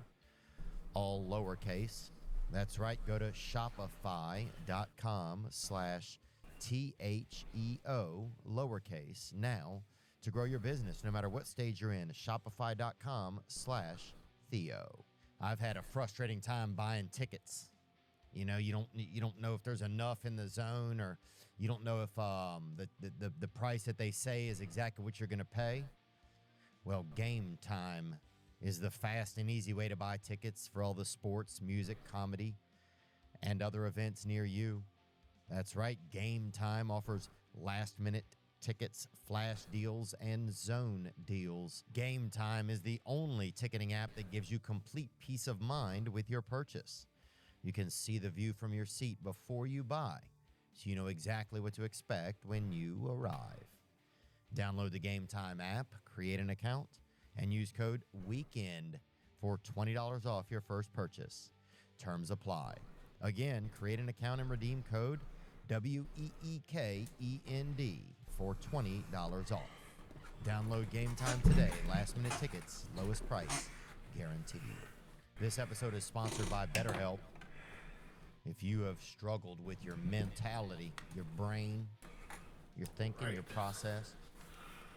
All lowercase. That's right. Go to shopify.com/THEO lowercase now to grow your business no matter what stage you're in. Shopify.com/Theo. I've had a frustrating time buying tickets. You know, you don't know if there's enough in the zone, or you don't know if the price that they say is exactly what you're going to pay. Well, Game Time is the fast and easy way to buy tickets for all the sports, music, comedy, and other events near you. That's right. Game Time offers last-minute tickets, flash deals, and zone deals. Game Time is the only ticketing app that gives you complete peace of mind with your purchase. You can see the view from your seat before you buy, so you know exactly what to expect when you arrive. Download the Game Time app, create an account, and use code WEEKEND for $20 off your first purchase. Terms apply. Again, create an account and redeem code WEEKEND for $20 off. Download Game Time today. Last minute tickets, lowest price guaranteed. This episode is sponsored by BetterHelp. If you have struggled with your mentality, your brain, your thinking, your process.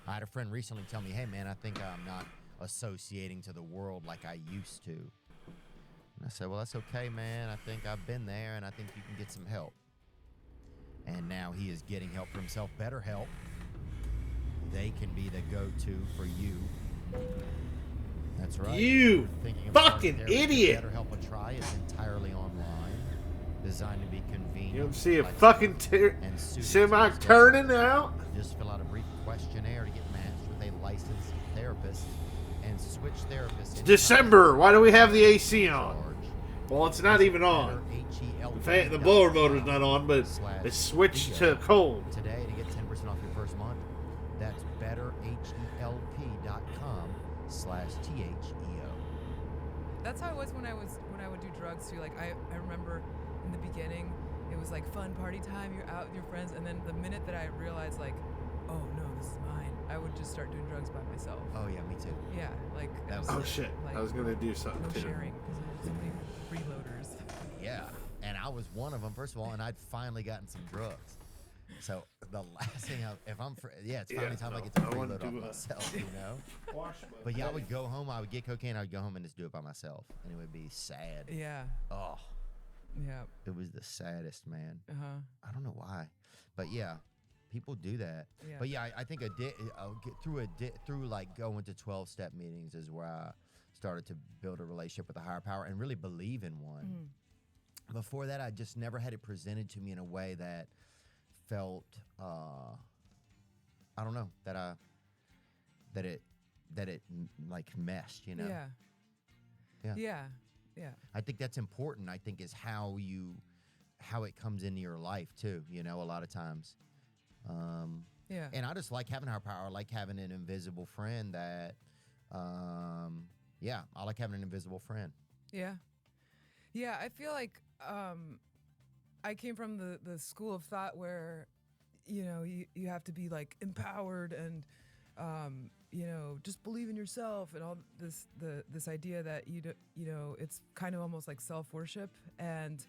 I had a friend recently tell me, hey man, I think I'm not associating to the world like I used to. And I said, well, that's okay, man. I think I've been there, and I think you can get some help. And now he is getting help for himself. BetterHelp. They can be the go-to for you. That's right. You Thinking of fucking starting therapy, idiot. give BetterHelp a try. It's entirely online, designed to be convenient. You don't see a flexible, fucking and suited to semi your turning schedule. out? Just fill out a brief questionnaire to get matched with a licensed therapist and switch therapists. anytime December. Why do we have the AC without on? charge. Well, it's not even on. The blower motor's not on, but it's switched to cold. Today to get 10% off your first month. That's betterhelp.com/THEO. That's how it was when I would do drugs too. Like I remember in the beginning, it was like fun party time. You're out with your friends, and then the minute that I realized like, oh no, this is mine, I would just start doing drugs by myself. Oh yeah, me too. Yeah, like That was- Oh shit! Like, I was gonna do something no too. sharing because there's so many freeloaders. Yeah, and I was one of them, first of all, and I'd finally gotten some drugs. So the last thing, it's finally time I get to I wanna freeload off do a- myself, you know? Wash my But yeah, I face. would go home, I would get cocaine, I would go home and just do it by myself. And it would be sad. Yeah, Oh, yeah, it was the saddest, man. uh-huh. I don't know why. But yeah, people do that. Yeah. But yeah, I think through like going to 12-step meetings is where I started to build a relationship with a higher power and really believe in one. Mm-hmm. Before that, I just never had it presented to me in a way that felt, I don't know, that it like meshed, you know? Yeah. Yeah. Yeah. Yeah. I think that's important. I think is how it comes into your life too, you know, a lot of times. Yeah. And I just like having our power. I like having an invisible friend that, I like having an invisible friend. Yeah. Yeah, I feel like I came from the school of thought where, you know, you have to be like empowered and, you know, just believe in yourself and all this idea that you know, it's kind of almost like self-worship. And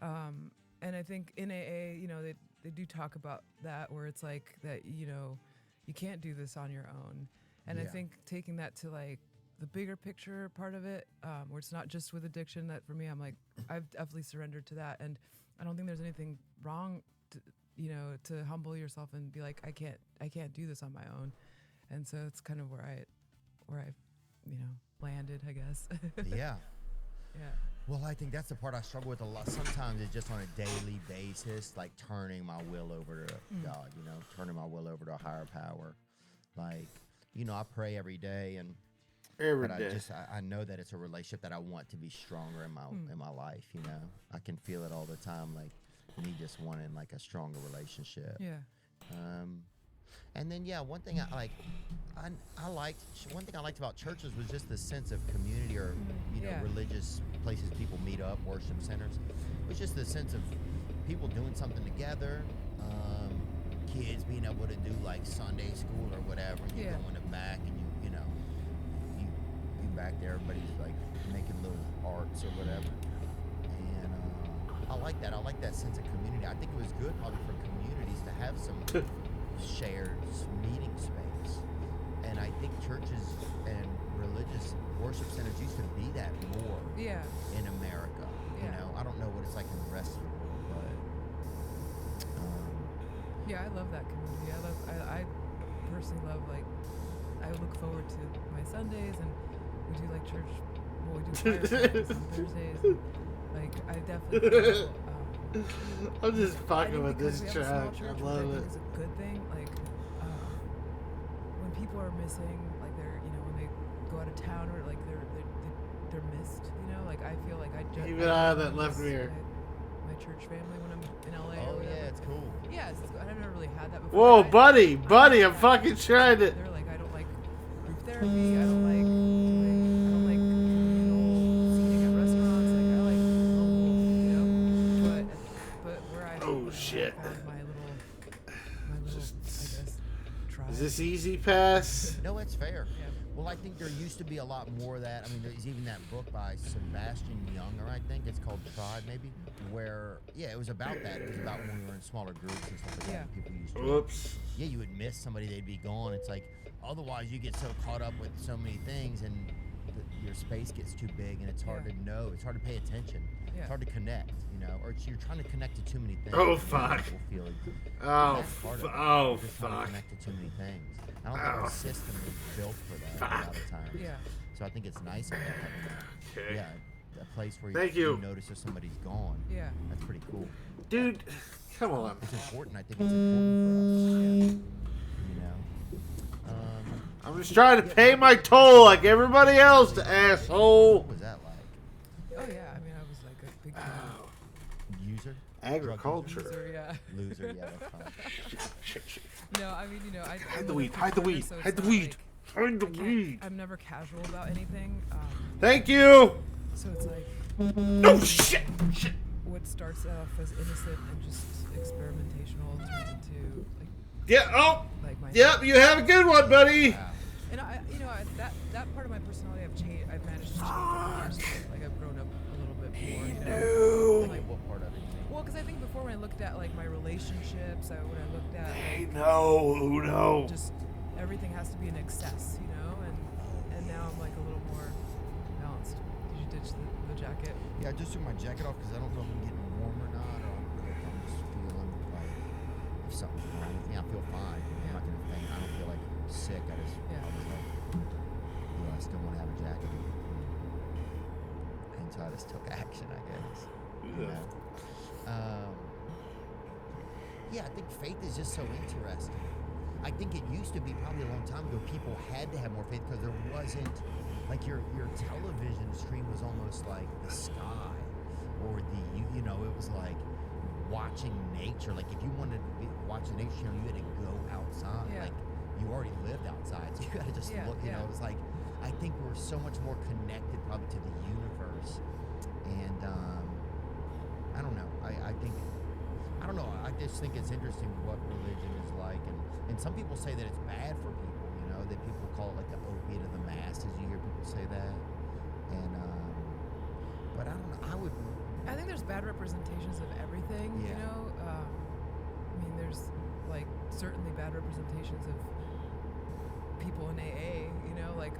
I think in AA, you know, they do talk about that where it's like that, you know, you can't do this on your own. And I Yeah. think taking that to like the bigger picture part of it, where it's not just with addiction, that for me, I'm like, I've definitely surrendered to that. And I don't think there's anything wrong to, you know, to humble yourself and be like, I can't do this on my own. And so it's kind of where I, you know, landed, I guess. Yeah. Yeah. Well, I think that's the part I struggle with a lot. Sometimes it's just on a daily basis, like turning my will over to God, you know, turning my will over to a higher power. Like, you know, I pray every day, and Every but day. I know that it's a relationship that I want to be stronger in my life, you know. I can feel it all the time, like me just wanting like a stronger relationship. Yeah. And then one thing I liked about churches was just the sense of community, or you know, Yeah. religious places people meet up, worship centers. It was just the sense of people doing something together, kids being able to do like Sunday school or whatever. And you Yeah. go in the back and you back there, everybody's like making little arts or whatever. And I like that. I like that sense of community. I think it was good probably for communities to have some shared meeting space. And I think churches and religious worship centers used to be that more Yeah. in America. You Yeah. know, I don't know what it's like in the rest of the world, but Yeah, I love that community. I personally love, like, I look forward to my Sundays, and we do like church. Well, we do choir service on Thursdays. And, like, I definitely feel, I'm just I fucking think with because this we have a small track. I church, which love I think it. is a good thing. Like, when people are missing, like they're, you know, when they go out of town, or like they're missed. You know, like I feel like I just Keep an eye on that left miss mirror. My church family when I'm in LA. oh or whatever. yeah, it's cool. Yeah, I've never really had that before. Whoa, buddy, I'm Yeah. fucking trying to. They're like, I don't like group therapy. I don't like communal seating at restaurants. Like, I like local, you know. But where I Oh, shit. found my little, Just- I guess, tribe. Is this easy pass? No, it's fair. Yeah. Well, I think there used to be a lot more of that. I mean, there's even that book by Sebastian Younger, I think it's called Tribe, maybe, where, it was about that. It was about when we were in smaller groups and stuff like that. Yeah. And people used to, Whoops. you would miss somebody, they'd be gone. It's like, otherwise you get so caught up with so many things, and your space gets too big, and it's hard Yeah. to know. It's hard to pay attention. Yeah. It's hard to connect, you know, or you're trying to connect to too many things. Oh, You know, fuck. people feel it. Oh, That's part of it. oh, You're just trying to fuck. connect to too many things. I don't think Oh. our system is built for that a lot of times. Yeah. So I think it's nice about having that. Okay. Yeah, a place where Thank you you. notice if somebody's gone. Yeah. That's pretty cool. Dude, come on. It's important. I think it's important for us. You know. I'm just trying to pay my toll like everybody else, asshole. What was that like? Oh yeah. I mean, I was like a big User? Agriculture. loser. Yeah. Loser. Yeah, that's fine. No, I mean, you know, I Hide the live weed, in hide the Florida, weed, so it's hide the not weed. like- Hide the I can't- weed. I'm never casual about anything. Thank you. So it's like Oh, shit. Shit. when what starts off as innocent and just experimentational turns into like Yeah. Oh. like my Yep. You have a good one, buddy. Wow. And that part of my personality I've changed. I've managed to change over the years. Like I've grown up a little bit more. You know. Like what part of it? Well, because I think before when I looked at like my relationships, when I looked at like, No. just everything has to be in excess, you know, and now I'm like a little more balanced. Did you ditch the jacket? Yeah, I just took my jacket off because I don't know if I'm getting warm or not, or if I'm just feeling like if something's wrong with me. I feel fine. I'm not gonna faint. I don't feel like sick. I was like, I still want to have a jacket. And so I just took action, I guess. You know? Yeah, I think faith is just so interesting. I think it used to be probably a long time ago. People had to have more faith because there wasn't like your television stream was almost like the sky, or you know it was like watching nature. Like if you wanted to watch the nature channel, you had to go outside. Yeah. Like you already lived outside, so you got to just Yeah, look. You know, yeah. it was like I think we're so much more connected probably to the universe, and I don't know. I think. I don't know. I just think it's interesting what religion is like, and some people say that it's bad for people. You know, that people call it like the opiate of the masses. You hear people say that, and but I don't know. I think there's bad representations of everything. You Yeah. know, I mean, there's like certainly bad representations of people in AA. You know, like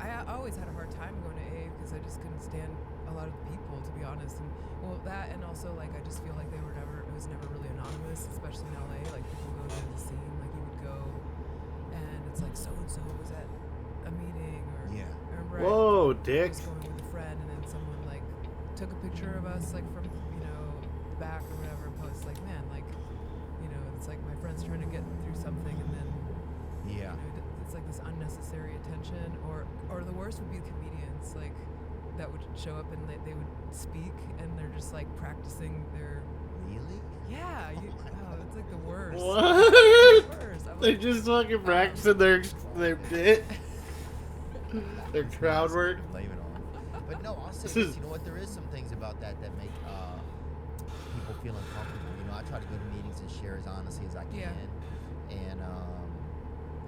I always had a hard time going to AA because I just couldn't stand a lot of the people, to be honest. And well, that and also like I just feel like it was never really anonymous, especially in LA. Like people go to the scene, like you would go, and it's like so and so was at a meeting, or Yeah. I remember Whoa, I Dick. was going with a friend, and then someone like took a picture of us like from the back or whatever, and posted like, man, like it's like my friend's trying to get through something, and then Yeah. it's like this unnecessary attention, or the worst would be comedians like that would show up and they would speak and they're just like practicing their Really? yeah it's like the worst. What? The worst. I'm They like, just fucking practicing their bit, their crowd work. Blame it on. But no, I'll say this. You know what? There is some things about that make people feel uncomfortable. You know, I try to go to meetings and share as honestly as I can. Yeah. And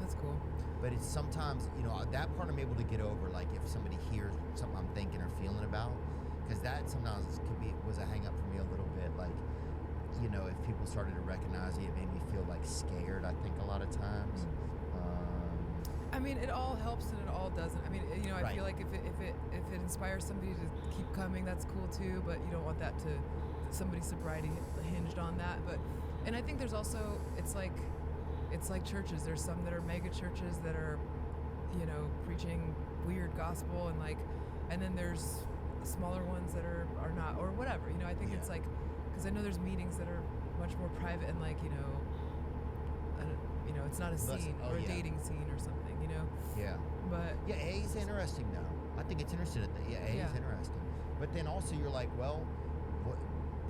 that's cool. but it's sometimes, you know, that part I'm able to get over. Like if somebody hears something I'm thinking or feeling about, because that sometimes was a hang up for me a little bit. Like, you know, if people started to recognize it made me feel like scared. I think a lot of times. I mean, it all helps and it all doesn't. I mean, you know, I Right. feel like if it inspires somebody to keep coming, that's cool too. But you don't want that to somebody's sobriety hinged on that. And I think there's also it's like churches. There's some that are mega churches that are, you know, preaching weird gospel and then there's smaller ones that are not or whatever. You know, I think it's like because I know there's meetings that are much more private and like it's not a scene or a dating scene or something, you know? Yeah. But Yeah, A is interesting though. I think it's interesting. Yeah, A is interesting. But then also you're like, well,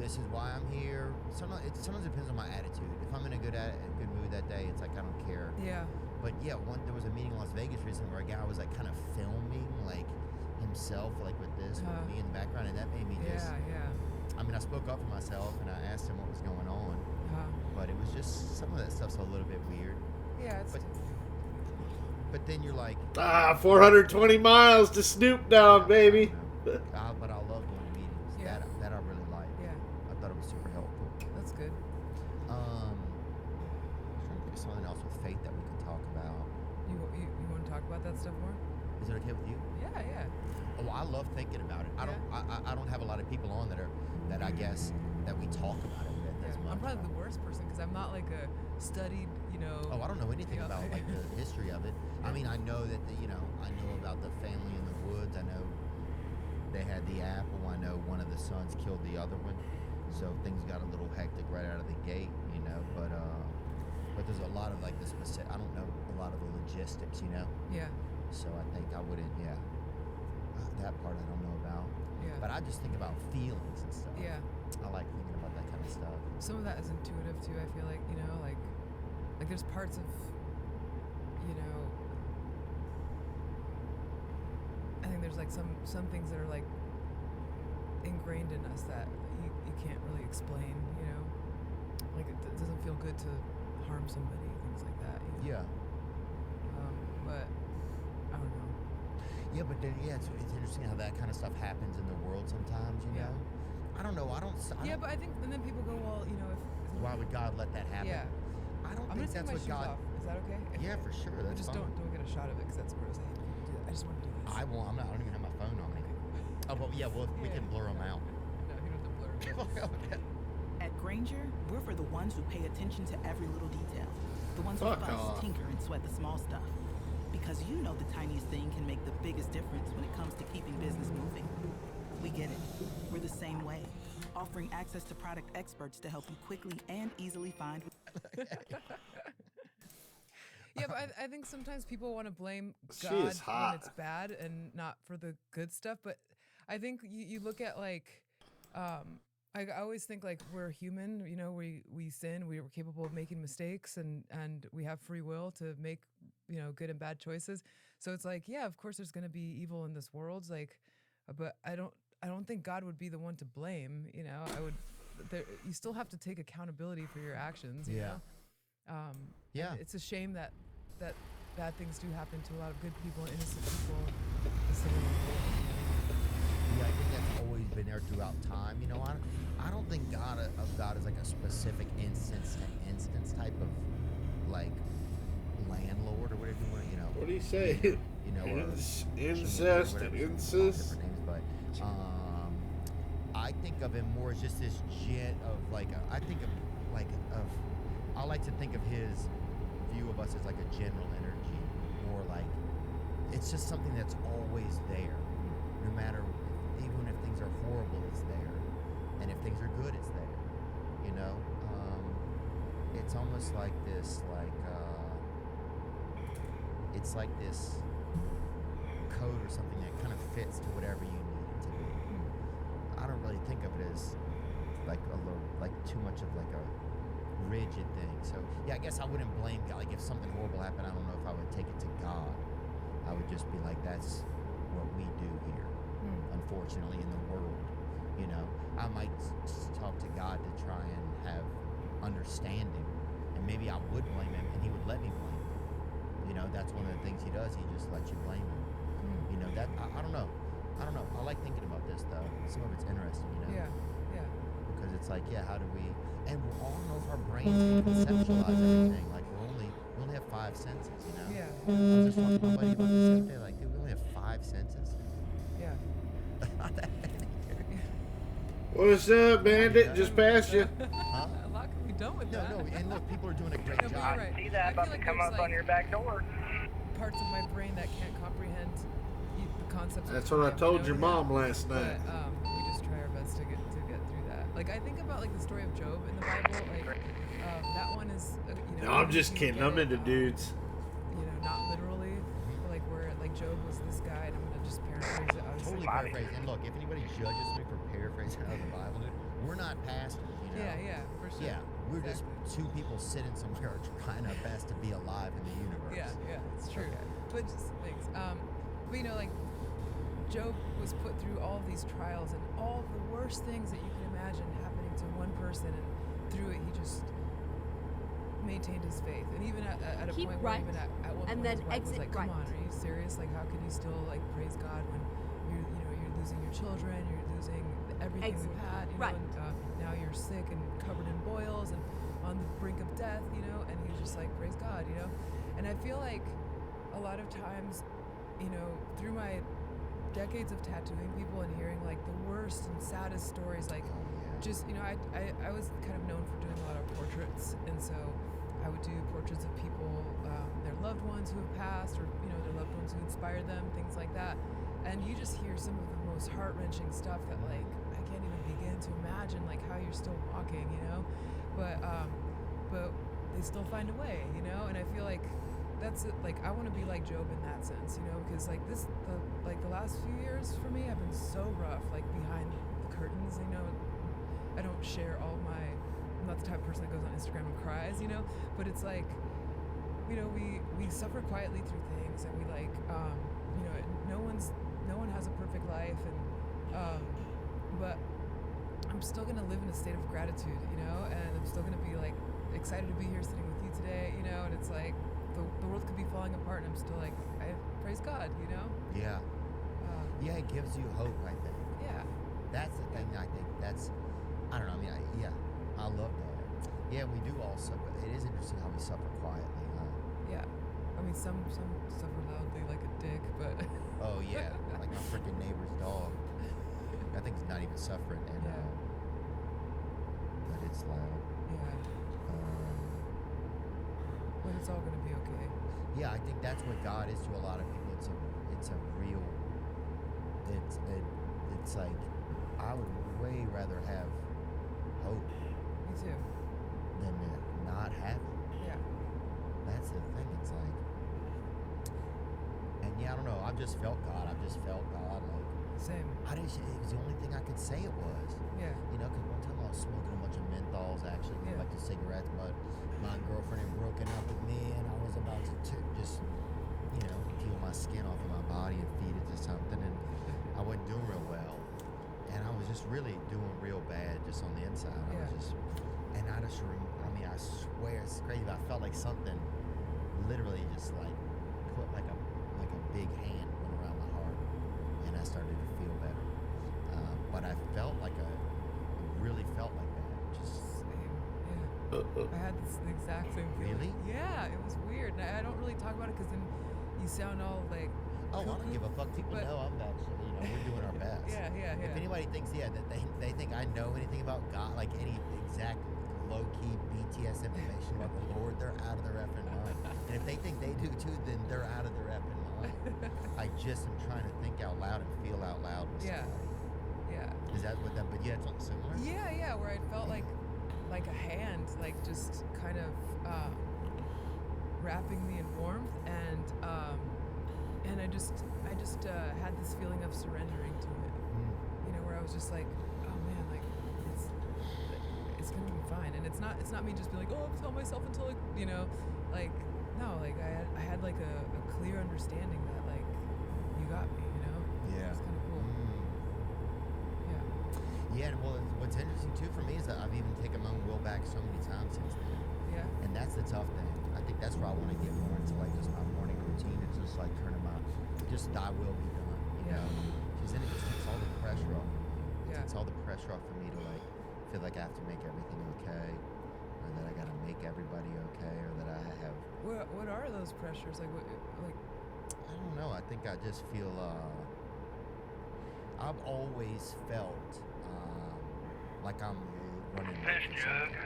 this is why I'm here. Sometimes it depends on my attitude. If I'm in a good mood that day, it's like I don't care. yeah. But yeah, there was a meeting in Las Vegas recently where a guy was like kind of filming like himself like with this with me in the background, and that made me just. Yeah. I mean, I spoke up for myself and I asked him what was going on, Uh-huh. but it was just some of that stuff's a little bit weird. Yeah, it's But then you're like, 420 miles to Snoop Dogg, baby. but I love going to meetings. Yeah. That I really like. yeah, I thought it was super helpful. that's good. I'm trying to think of something else with faith that we could talk about. You want to talk about that stuff more? Is it okay with you? Yeah. Oh, I love thinking about it. I don't have a lot of people on that I guess that we talk about it with as much. I'm probably the worst person because I'm not like a studied, you know. Oh, I don't know anything Yeah. about like the history of it. I mean, I know that I know about the family in the woods. I know they had the apple. I know one of the sons killed the other one, so things got a little hectic right out of the gate, you know. But there's a lot of like the specific. I don't know a lot of the logistics, you know. Yeah. So I think I wouldn't. Yeah, that part I don't know about. Yeah. But I just think about feelings and stuff. Yeah. I like thinking about that kind of stuff. Some of that is intuitive too. I feel like like there's parts of I think there's like some things that are like ingrained in us that you can't really explain, you know, like it doesn't feel good to harm somebody, things like that. You know? Yeah. But I don't know. Yeah, but then it's interesting how that kind of stuff happens in the world sometimes. You know. I don't know. I don't. Yeah, but I think, and then people go, well, you know, if Why would God let that happen? yeah, I don't I'm think gonna take that's my what shoes God. off. Is that okay? Yeah, for sure. But That's just fine. don't get a shot of it because that's gross. I hate when people do that. I just want to do this. I won't. I'm not. I don't even have my phone on me. Oh, but yeah. Well, we can blur them out. No, you don't have to blur. But At Granger, we're for the ones who pay attention to every little detail. The ones who Fuck fuss, off. tinker, and sweat the small stuff. Because you know the tiniest thing can make the biggest difference when it comes to keeping business moving. We get it. We're the same way, offering access to product experts to help you quickly and easily find. Yeah, but I think sometimes people want to blame She God is hot. when it's bad and not for the good stuff. But I think you look at like, I always think like we're human. You know, we sin. We're capable of making mistakes, and we have free will to make, you know, good and bad choices. So it's like, yeah, of course, there's gonna be evil in this world. Like, but I don't think God would be the one to blame. You know, you still have to take accountability for your actions. You know? Yeah. And it's a shame that bad things do happen to a lot of good people, innocent people. The same way, Yeah, I think that's always been there throughout time. You know, I don't think God is like a specific instance type of like landlord or whatever you want. You know. What do you say? You know, or Incest, whatever, incest. different names, but I think of him more as just this jet of like I think of like of I like to think of his view of us as like a general energy, or like it's just something that's always there, no matter even if things are horrible, it's there, and if things are good, it's there. You know, it's almost like this it's like this code or something that kind of fits to whatever you need it to be. I don't really think of it as like too much of like a rigid thing. So yeah, I guess I wouldn't blame God. Like if something horrible happened, I don't know if I would take it to God. I would just be like, that's what we do here, unfortunately, in the world. You know, I might talk to God to try and have understanding, and maybe I would blame him, and he would let me blame him. You know, that's one of the things he does. He just lets you blame him. You know, that I don't know. I like thinking about this though. Some of it's interesting, you know. Yeah. Because it's like, yeah, how do we? And we all know if our brains can conceptualize everything. Like we only have 5 senses, you know. Yeah. I was just talking to my buddy about this the other day. Like, dude, we only have 5 senses. Yeah. Not that many. What's up, bandit? Just passed you. Huh? A lot can be done with No, that. no, and look, people are doing a great No, but job. you're right. See I that feel about like to come there's, up on like, your back door. Parts of my brain that can't comprehend the concepts. That's of what I time, told you your know? mom last night. But we just try our best to get through that. Like I think about like the story of Job in the Bible. Like that one is you know. No, I'm just you kidding. get I'm it, into dudes. You know, not literally, but like where like Job was this guy, and I'm gonna just paraphrase it. Obviously. Totally paraphrase. And look, if anybody judges me for paraphrasing out of the Bible, dude, we're not pastors, you know. Yeah, for sure. Yeah, we're just Exactly. 2 people sitting somewhere trying our best to be alive in the universe. Yeah, it's true. Okay. But just things. But you know, like Job was put through all of these trials and all of the worst things that you can imagine happening to one person, and through it, he just maintained his faith. And even at a Keep point right, where even at one and point then his wife was exit like, "Come right." on, are you serious? Like, how can you still like praise God when you're losing your children, you're losing everything Exit we've had, you know, right. and now you're sick and covered in boils and on the brink of death, you know?" And he's just like, "Praise God," you know. And I feel like a lot of times, you know, through my decades of tattooing people and hearing like the worst and saddest stories, like just, you know, I was kind of known for doing a lot of portraits, and so I would do portraits of people, their loved ones who have passed, or you know, their loved ones who inspired them, things like that. And you just hear some of the most heart-wrenching stuff that like I can't even begin to imagine, like how you're still walking, you know. But they still find a way, you know. And I feel like that's it. Like I want to be like Job in that sense, you know, because like the last few years for me have been so rough, like behind the curtains, you know. I don't share all my, I'm not the type of person that goes on Instagram and cries, you know, but it's like, you know, we suffer quietly through things, and we like, you know, no one has a perfect life, and but I'm still gonna live in a state of gratitude, you know, and I'm still gonna be like excited to be here sitting with you today, you know, and it's like the world could be falling apart, and I'm still like, I praise God, you know. Yeah. Yeah, it gives you hope, I think. Yeah. That's the thing. I think that's, I don't know. I mean, I love that. Yeah, we do also, but it is interesting how we suffer quietly, huh? Yeah. I mean, some suffer loudly like a dick, but Oh yeah, like my freaking neighbor's dog. That thing's not even suffering, and Yeah. but it's loud. yeah, but it's all gonna be okay. Yeah, I think that's what God is to a lot of people. It's a real. It's like I would way rather have hope Me too. than to not have it. Yeah. That's the thing. It's like, and yeah, I don't know. I've just felt God. Like Same. I didn't. It was the only thing I could say it was. Yeah. You know, because one time I was smoking a bunch of menthols, actually, Yeah. like the cigarettes, but my girlfriend had broken up with me, and I was about to just, you know, peel my skin off of my body and feed it to something, and I wasn't doing real well. And I was just really doing real bad just on the inside. I Yeah. was just, and I just, I mean, I swear it's crazy, but I felt like something literally just like put like a big hand went around my heart, and I started to feel better. But I felt like really felt like that. Just Same. Yeah. I had the exact same feeling. Really? Yeah. It was weird, and I don't really talk about it because then you sound all like. oh, I don't cuckoo, give a fuck. People but- know I'm actually, you know, we're doing our best. Yeah. If anybody thinks, that they think I know anything about God, like any exact low-key BTS information about the Lord, they're out of their effing mind. And if they think they do too, then they're out of their effing mind. I just am trying to think out loud and feel out loud with Yeah. somebody. Yeah. Is that what that? But yeah, it's something similar. Yeah, where I felt like a hand, like just kind of wrapping me in warmth, and I just had this feeling of surrendering to it. You know, where I was just like, oh man, like it's gonna be fine, and it's not me just being like, oh, I'm telling myself until like, you know, like no, like I had like a clear understanding that like you got me, you know. Yeah. It's kind of cool. Yeah. Yeah, and well, what's interesting too for me is that I've even taken my own will back so many times since then. Yeah. And that's the tough thing. I think that's where I want to get more into like just my morning routine. It's just like turning my, just thy will be done, you Yeah. know? Because then it just takes all the pressure off. It Yeah. takes all the pressure off for me to like feel like I have to make everything okay, or that I got to make everybody okay, or that I have, What are those pressures? Like what? Like I don't know. I think I just feel, I've always felt like I'm running late for something.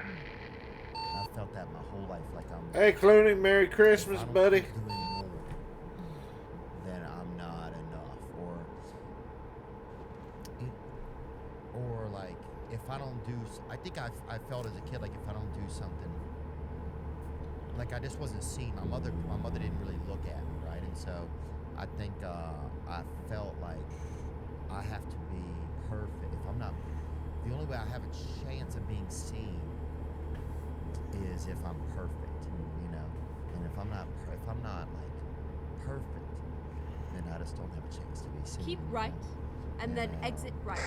I've felt that my whole life, like I'm. Hey, Clooney, Merry if Christmas, I don't buddy. keep doing more, then I'm not enough, or like if I don't do. I think I felt as a kid like if I don't do something, like I just wasn't seen. My mother didn't really look at me, right? And so I think I felt like I have to be perfect. If I'm not, the only way I have a chance of being seen is if I'm perfect, you know. And if I'm not like perfect, then I just don't have a chance to be seen. Keep you right, know? and then Yeah. exit right.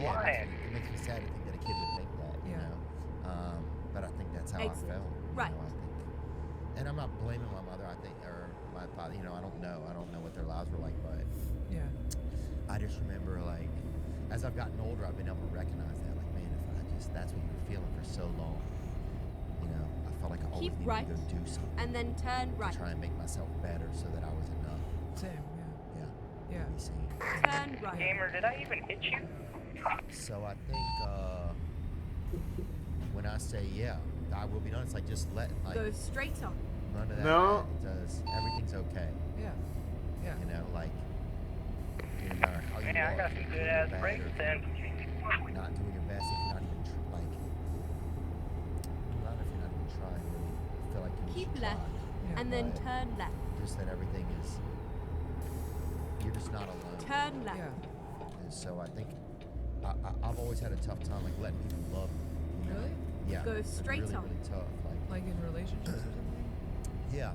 Yeah, Why? it makes me sad to think that a kid would think that, you Yeah. know. But I think that's how Exit. I felt. Right. You know, I think, and I'm not blaming my mother. I think, or my father. You know, I don't know. I don't know what their lives were like, but yeah. I just remember, like, as I've gotten older, I've been able to recognize that, like, man, that's what you were feeling for so long. You know, I felt like I always Keep needed right, to go do something and then turn right. to try and make myself better so that I was enough. Same. Yeah. Yeah. To be seen. Turn right. Gamer, did I even hit you? So I think when I say I will be done, it's like just let like Go straight on. none of that. No. Does everything's okay? Yeah. Yeah. You know, like no matter how you Man, I are, got if some you're good doing ass bad brakes or then. not doing your best, if you're not even not if you're not even trying. Really, I feel like you Keep should left, try. and then But turn left. just that everything is. You're just not alone. Turn left. Yeah. And so I think I've always had a tough time like letting people love me. You know? Really? Yeah. Go it's straight really, on. really tough. Like in relationships or something. Yeah,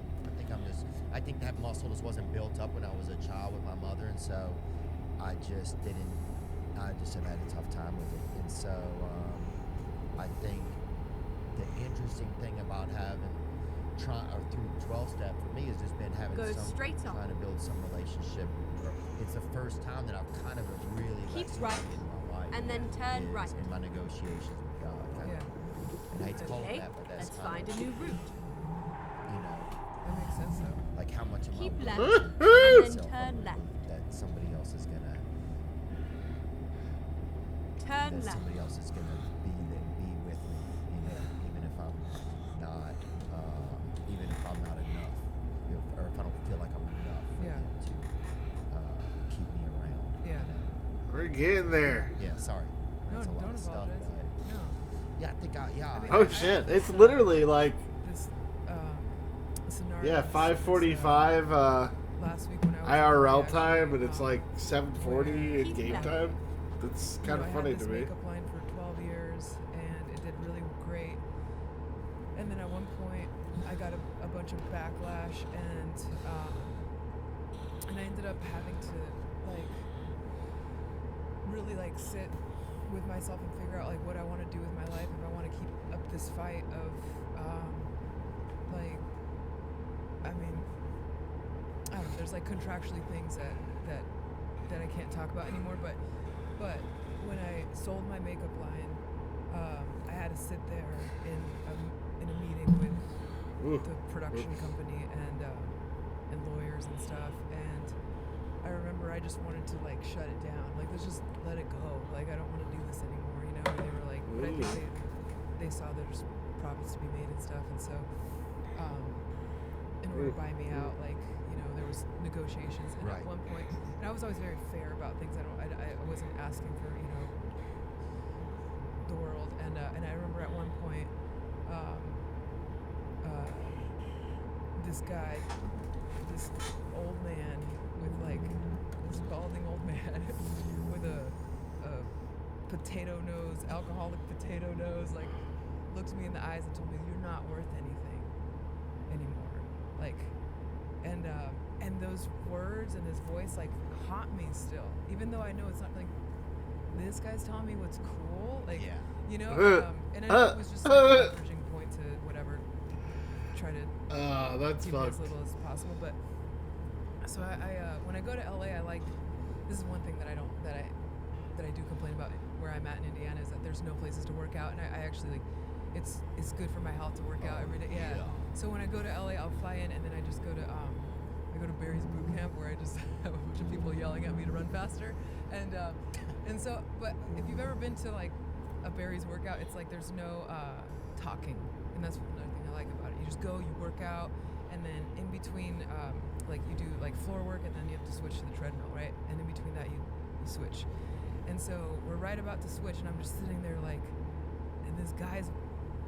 I think that muscle just wasn't built up when I was a child with my mother, and so I just didn't I just have had a tough time with it. And so I think the interesting thing about through 12-step for me has just been having Go straight on. trying to build some relationship. It's the first time that I've kind of really Keep let right, somebody in my life. and then turn is right. in my negotiations with God. Yeah, And I hate to call it Okay, that, but that's let's kind find a of, new route. you know, that makes sense though. like how much am Keep I left, willing to and put then myself turn up left. with that somebody else is gonna Turn that left. somebody else is gonna be with me, you know, even if I'm not enough, or if I don't feel like I'm enough for Yeah. them to keep me around. Yeah. You know? We're getting there. Yeah. Sorry. No, That's a lot don't of stuff, apologize. but No. yeah, I think I mean, Oh shit! It's literally like This scenario. yeah, 5:45 last week when I was IRL actually, time, and it's like 7:40 where- in game time. That's you kind know, of I funny had to this me. makeup line for 12 years, and it did really great. And then at one point, I got a bunch of backlash, and I ended up having to like really like sit with myself and figure out like what I want to do with my life, if I want to keep up this fight of like, I mean, I don't know, there's like contractually things that I can't talk about anymore, but when I sold my makeup line, I had to sit there in a meeting with Ooh. the production company and lawyers and stuff, and I remember I just wanted to like shut it down, like let's just let it go, like I don't want to do this anymore, you know. And they were like, but I think they saw there's profits to be made and stuff, and so in order to buy me out, like, you know, there was negotiations, and at Right. one point, and I was always very fair about things. I wasn't asking for, you know, the world, and I remember at one point, this guy, this old man with like this balding old man with a potato nose, alcoholic potato nose, like looked me in the eyes and told me, "You're not worth anything anymore." Like, and those words and his voice like haunt me still, even though I know it's not like this guy's telling me what's cool, like, Yeah. you know. And I know it was just like a leveraging point to whatever, try to That's keep it as fucked. little as possible. But so I when I go to LA, I like, this is one thing that I do complain about where I'm at in Indiana, is that there's no places to work out, and I actually like, it's good for my health to work out every day. Yeah. So when I go to LA, I'll fly in, and then I just go to Barry's boot camp, where I just have a bunch of people yelling at me to run faster, and so, but if you've ever been to like a Barry's workout, it's like there's no talking, and that's another thing I like about it. You just go, you work out, and then in between, like you do like floor work, and then you have to switch to the treadmill, right? And in between that, you switch. And so we're right about to switch, and I'm just sitting there like, and this guy's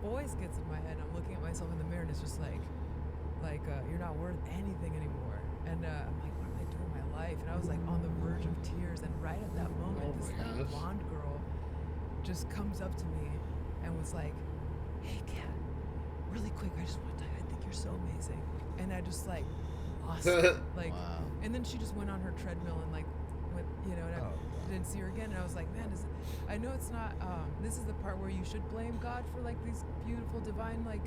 voice gets in my head, and I'm looking at myself in the mirror, and it's just like you're not worth anything anymore. And I'm like, what am I doing with my life? And I was like on the verge of tears, and right at that moment, Oh this my like gosh. blonde girl just comes up to me and was like, "Hey, Kat, really quick, I just want to tell you, I think you're so amazing." And I just like lost it. Like, Wow. and then she just went on her treadmill and like went, you know, and I didn't see her again. And I was like, man, I know it's not, this is the part where you should blame God for like these beautiful divine like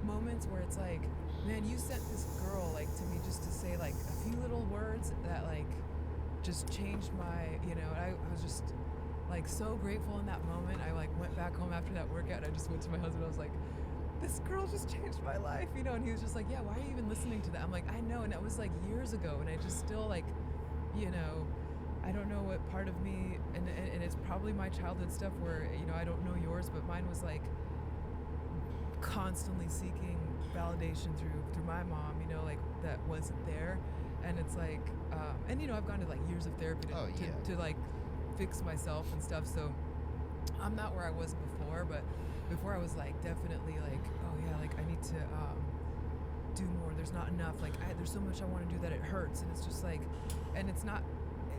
moments where it's like, man, you sent this girl like to me just to say like a few little words that like just changed my, you know, and I was just like so grateful in that moment. I like went back home after that workout, and I just went to my husband. I was like, this girl just changed my life, you know. And he was just like, yeah, why are you even listening to that? I'm like, I know, and that was like years ago, and I just still like, you know, I don't know what part of me, and it's probably my childhood stuff where, you know, I don't know yours, but mine was like constantly seeking validation through my mom, you know, like that wasn't there. And it's like, and you know, I've gone to like years of therapy to like fix myself and stuff. So I'm not where I was before, but before I was like definitely like, oh yeah, like I need to do more. There's not enough. Like there's so much I want to do that it hurts, and it's just like, and it's not.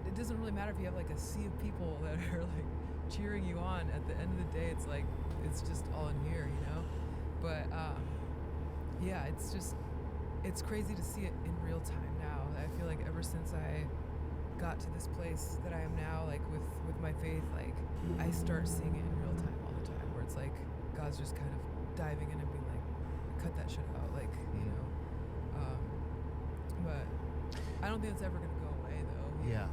It doesn't really matter if you have like a sea of people that are like cheering you on. At the end of the day, it's like it's just all in here, you know. But yeah, it's crazy to see it in real time now. I feel like ever since I got to this place that I am now, like with my faith, like I start seeing it in real time all the time, where it's like God's just kind of diving in and being like, cut that shit out, like you know. But I don't think it's ever gonna go away though. Yeah.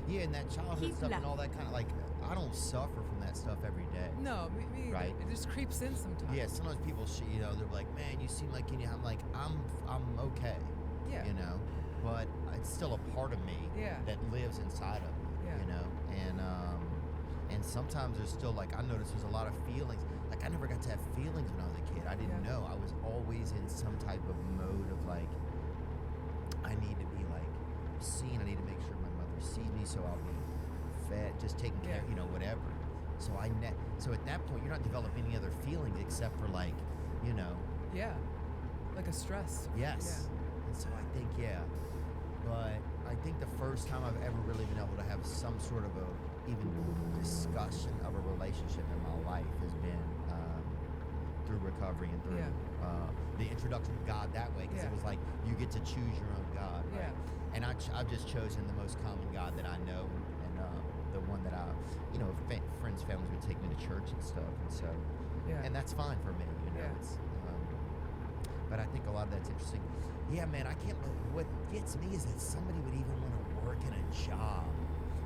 Yeah, and that childhood Keep stuff and laughing. all that kind of like, I don't suffer from that stuff every day. No, me either. Right. It just creeps in sometimes. Yeah, sometimes people, you know, they're like, man, you seem like, I'm like, I'm okay. Yeah. You know, but it's still a part of me Yeah. that lives inside of me. Yeah. You know, and sometimes there's still like, I noticed there's a lot of feelings. Like I never got to have feelings when I was a kid. I didn't Yeah. know. I was always in some type of mode of like, I need to be like seen. I need to make sure my mother sees me, so I'll be fed, just taking care, Yeah. you know, whatever. So so at that point, you're not developing any other feelings except for like, you know, Yeah. Like a stress. yes. And so I think, yeah. But I think the first time I've ever really been able to have some sort of a even discussion of a relationship in my life has been through recovery and through Yeah. the introduction of God that way, because Yeah. it was like you get to choose your own God, right? Yeah. And I've just chosen the most common God that I know, and the one that I, you know, friends, families would take me to church and stuff, and so, Yeah. and that's fine for me, you know. Yeah. It's, but I think a lot of that's interesting. Yeah, man, I can't believe what gets me is that somebody would even want to work in a job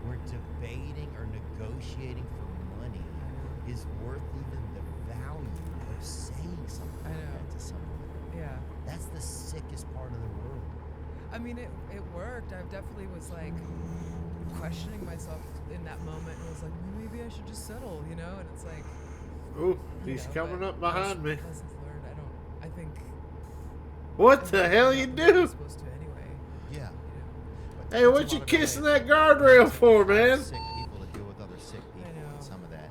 where debating or negotiating for money is worth even the value of saying something I like know. that to someone. Yeah. That's the sickest part of the world. I mean, it worked. I definitely was like questioning myself in that moment, and was like, maybe I should just settle, you know? And it's like, Ooh, you he's know, coming but up behind me. Lessons learned. I think. What I the think hell I'm you not really do? supposed to anyway. Yeah. You know? But Hey, that's what a you lot of kissing LA. that guardrail for, There's a lot of man? Sick people that deal with other sick people know. and some of that,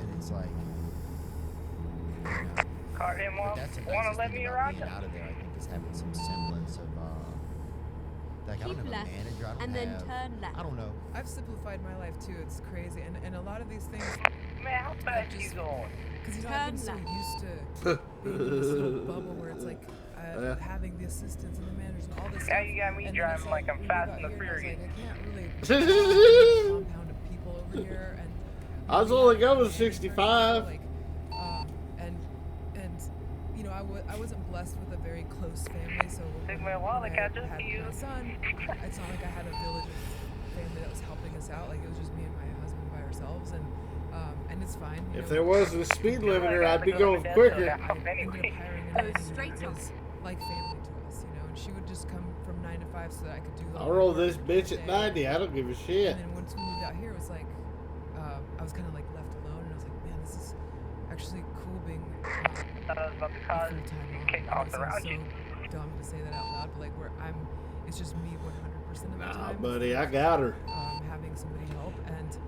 and it's like, you know. Car didn't But that's the want to nicest let thing me about around being you. out of there, I think, is having some semblance of, like, I don't Keep have a left manager, I don't and then have, turn left. I don't know. I've simplified my life too. It's crazy, and a lot of these things, Man, how fast you just- going? because you know I've been so Turn left. used to being in this little bubble where it's like Yeah. having the assistants and the managers and all this Yeah, stuff. you got me and then driving it's like I'm we move Fast out and the here, and I was Furious. like, I can't really a compound of people over here, and I was we only have going managers, 65. like, and you know I wasn't blessed with a very close family, so Took when, me a while when to I catch up had to you. my son, it's not like I had a village of family that was helping us out. Like it was just me and my husband by ourselves, and it's fine. You If know, there wasn't a speed limiter, I'd be I gotta going go to quicker. Death I Row ended up anyway. hiring Go a nanny straight who on. was like family to us, you know, and she would just come from 9 to 5 so that I could do the I'll roll work this all bitch at day. 90. I don't give a shit. And then once we moved out here, it was like I was kind of like left alone, and I was like, man, this is actually cool being Thought I was about to a cause full-time mom. kick I know off it sounds around so you. dumb to say that out loud, but like where it's just me 100% of the Nah, time. buddy, I got her. Having somebody help, and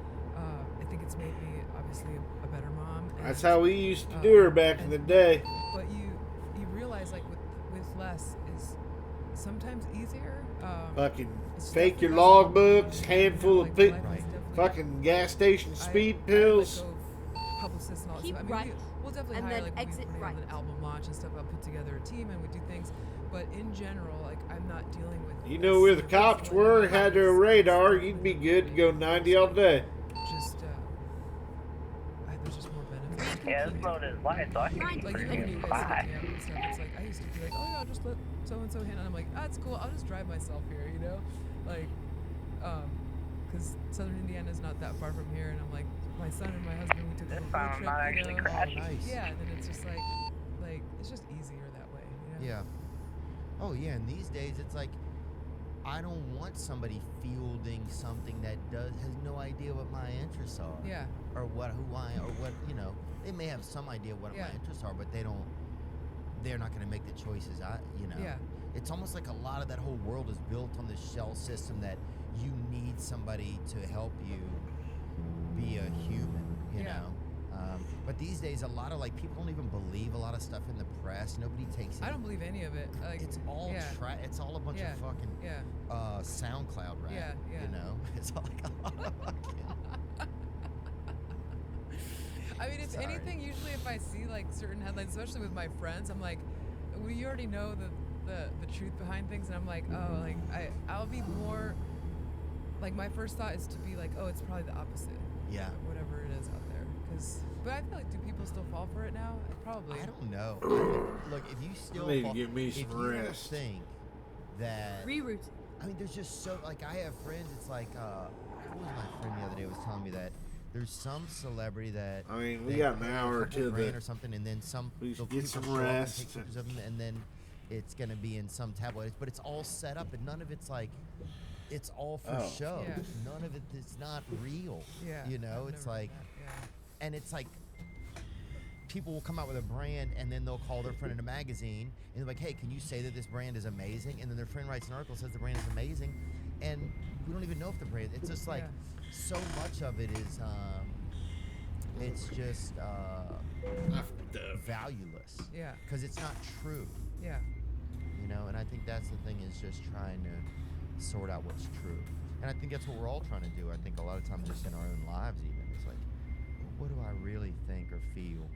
I think it's made me obviously a better mom. That's and, how we used to do her back in the day. But you realize like with less is sometimes easier. Fucking It's fake your definitely logbooks, less- handful like, of life is Right. definitely- fucking gas station I speed let pills. go of publicists and all that Keep stuff. I mean, right we'll definitely and hire then like when exit we have an right. album launch and stuff. I'll put together a team and we do things. But in general, like I'm not dealing with. You know where the cops were, had their radar, you'd be good to go 90 all day. Just there's just more benefits. Yeah, this road is light, so I can Right. be Like pretty even when you guys fast. hit me up and stuff, it's like I used to be like, oh yeah, I'll just let so and so handle. I'm like, ah, it's cool. I'll just drive myself here, you know, like, because Southern Indiana is not that far from here, and I'm like, my son and my husband, we took a This little time road I'm trip, not you actually know. crashing. Nice. Yeah, and then it's just like it's just easier that way, you know. Yeah. Oh yeah, and these days it's like I don't want somebody fielding something that has no idea what my interests are. Yeah. Or who I or what, you know. They may have some idea what Yeah. my interests are, but they're not going to make the choices you know. Yeah. It's almost like a lot of that whole world is built on this shell system that you need somebody to help you be a human, you Yeah. know. But these days, a lot of people don't even believe a lot of stuff in the press. Nobody takes it. I don't believe any of it. Like It's all yeah. it's all a bunch Yeah. of fucking Yeah. SoundCloud rap. Yeah, yeah. You know, it's all like a lot of fucking. I mean, if Sorry. anything, usually if I see like certain headlines, especially with my friends, I'm like, well, you already know that the truth behind things, and I'm like, oh, like I'll be more. Like my first thought is to be like, oh, it's probably the opposite. Yeah. Of whatever it is out there. But I feel like, do people still fall for it now? Probably. I don't know. Look, if you still I need to fall, give me if some you don't rest. think that Reroute. I mean, there's just so like I have friends. It's like who was my friend the other day was telling me that there's some celebrity that I mean, we they got an pay a hour couple to grand the. or something, and then some We they'll get people some show up and rest. take pictures of them, and then it's gonna be in some tabloid. But it's all set up, and none of it's like. It's all for Oh. show. Yeah. None of it is not real. Yeah. You know, I've it's never like, done that, and it's like, people will come out with a brand and then they'll call their friend in a magazine and they're like, hey, can you say that this brand is amazing? And then their friend writes an article says the brand is amazing, and we don't even know if the brand. It's just like so much of it is, it's just valueless. Yeah. Because it's not true. Yeah. You know, and I think that's the thing is just trying to sort out what's true. And I think that's what we're all trying to do. I think a lot of times just in our own lives even. It's like, what do I really think or feel?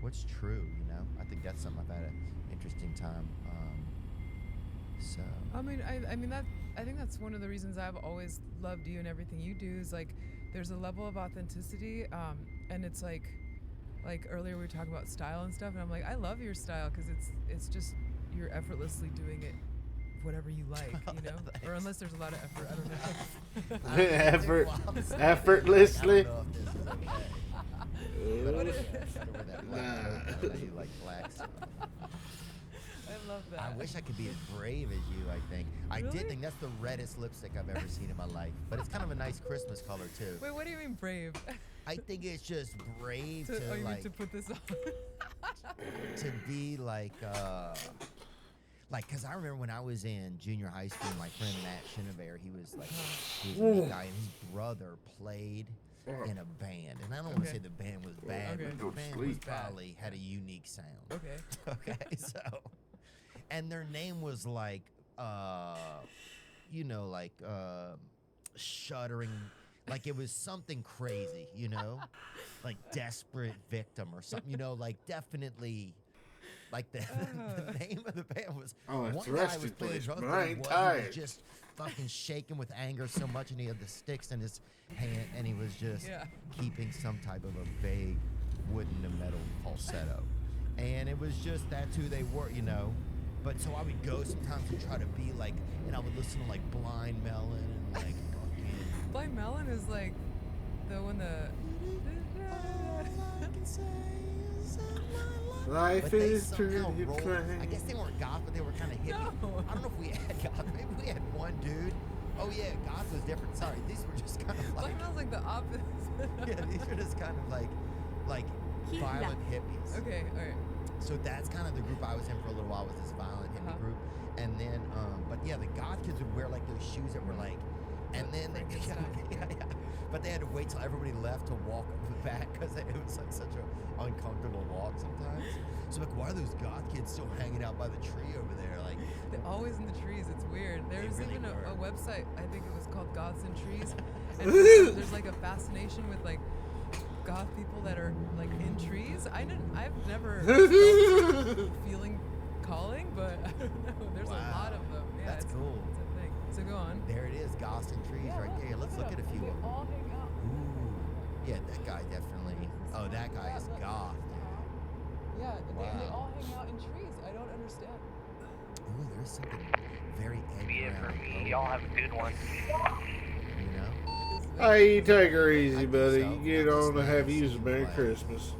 What's true, you know? I think that's something I've had an interesting time. So I mean, I think that's one of the reasons I've always loved you and everything you do is like there's a level of authenticity, and it's like earlier we were talking about style and stuff, and I'm like, I love your style because it's just you're effortlessly doing it whatever you like, you know, or unless there's a lot of effort, I don't know. Effortlessly. I don't know if this is okay. What is- You like black stuff. I love that. I wish I could be as brave as you, I think. I Really? did think that's the reddest lipstick I've ever seen in my life. But it's kind of a nice Christmas color, too. Wait, what do you mean brave? I think it's just brave to, You mean like, to put this on? to be like, because I remember when I was in junior high school, my friend Matt Chenevert, he was a big guy, and his brother played in a band. And I don't want to Okay. say the band was bad, Okay. but Go the to band sleep. probably had a unique sound. Okay. Okay, so, and their name was like, shuddering, like it was something crazy, you know, like Desperate Victim or something, you know, like definitely, like the name of the band was. Oh, it's one guy resting was playing place, drums, but but I he ain't was tired. just fucking shaking with anger so much, and he had the sticks in his hand, and he was just Yeah. keeping some type of a vague wooden to metal falsetto. And it was just that's who they were, you know. But so I would go sometimes and try to be like, and I would listen to like Blind Melon and like fucking. Blind Melon is like the one that. Life But they is somehow pretty rolled. plain. I guess they weren't goth, but they were kind of hippie. No. I don't know if we had goth. Maybe we had one dude. Oh yeah, goth was different. Sorry, these were just kind of like. Blind Melon's like the opposite. Yeah, these were just kind of like Heat violent left. hippies. Okay, all right. So that's kind of the group I was in for a little while, was this violent hippie Uh-huh. group. And then, but yeah, the goth kids would wear like those shoes that were like, and then they, Frankenstein. but they had to wait till everybody left to walk up the back because it was like such an uncomfortable walk sometimes. So like, why are those goth kids still hanging out by the tree over there? Like, They're always in the trees. It's weird. There's really even a were. website. I think it was called Goths and Trees. And there's like a fascination with like goth people that are like in trees. I've never felt feeling calling, but I don't know. There's a lot of them. Yeah, That's it's, cool. It's a thing. So go on. there it is, goths and trees right there. Let's look at a few They of them. all hang out. Ooh, yeah, that guy definitely. Oh, that guy is goth. Yeah, they Wow. all hang out in trees. I don't understand. Ooh, there's something very Yeah, for Edgar me, y'all have a good one. you know? Hey, you take her easy, I think buddy. so. You get I on just to have think you it's a Merry like- Christmas.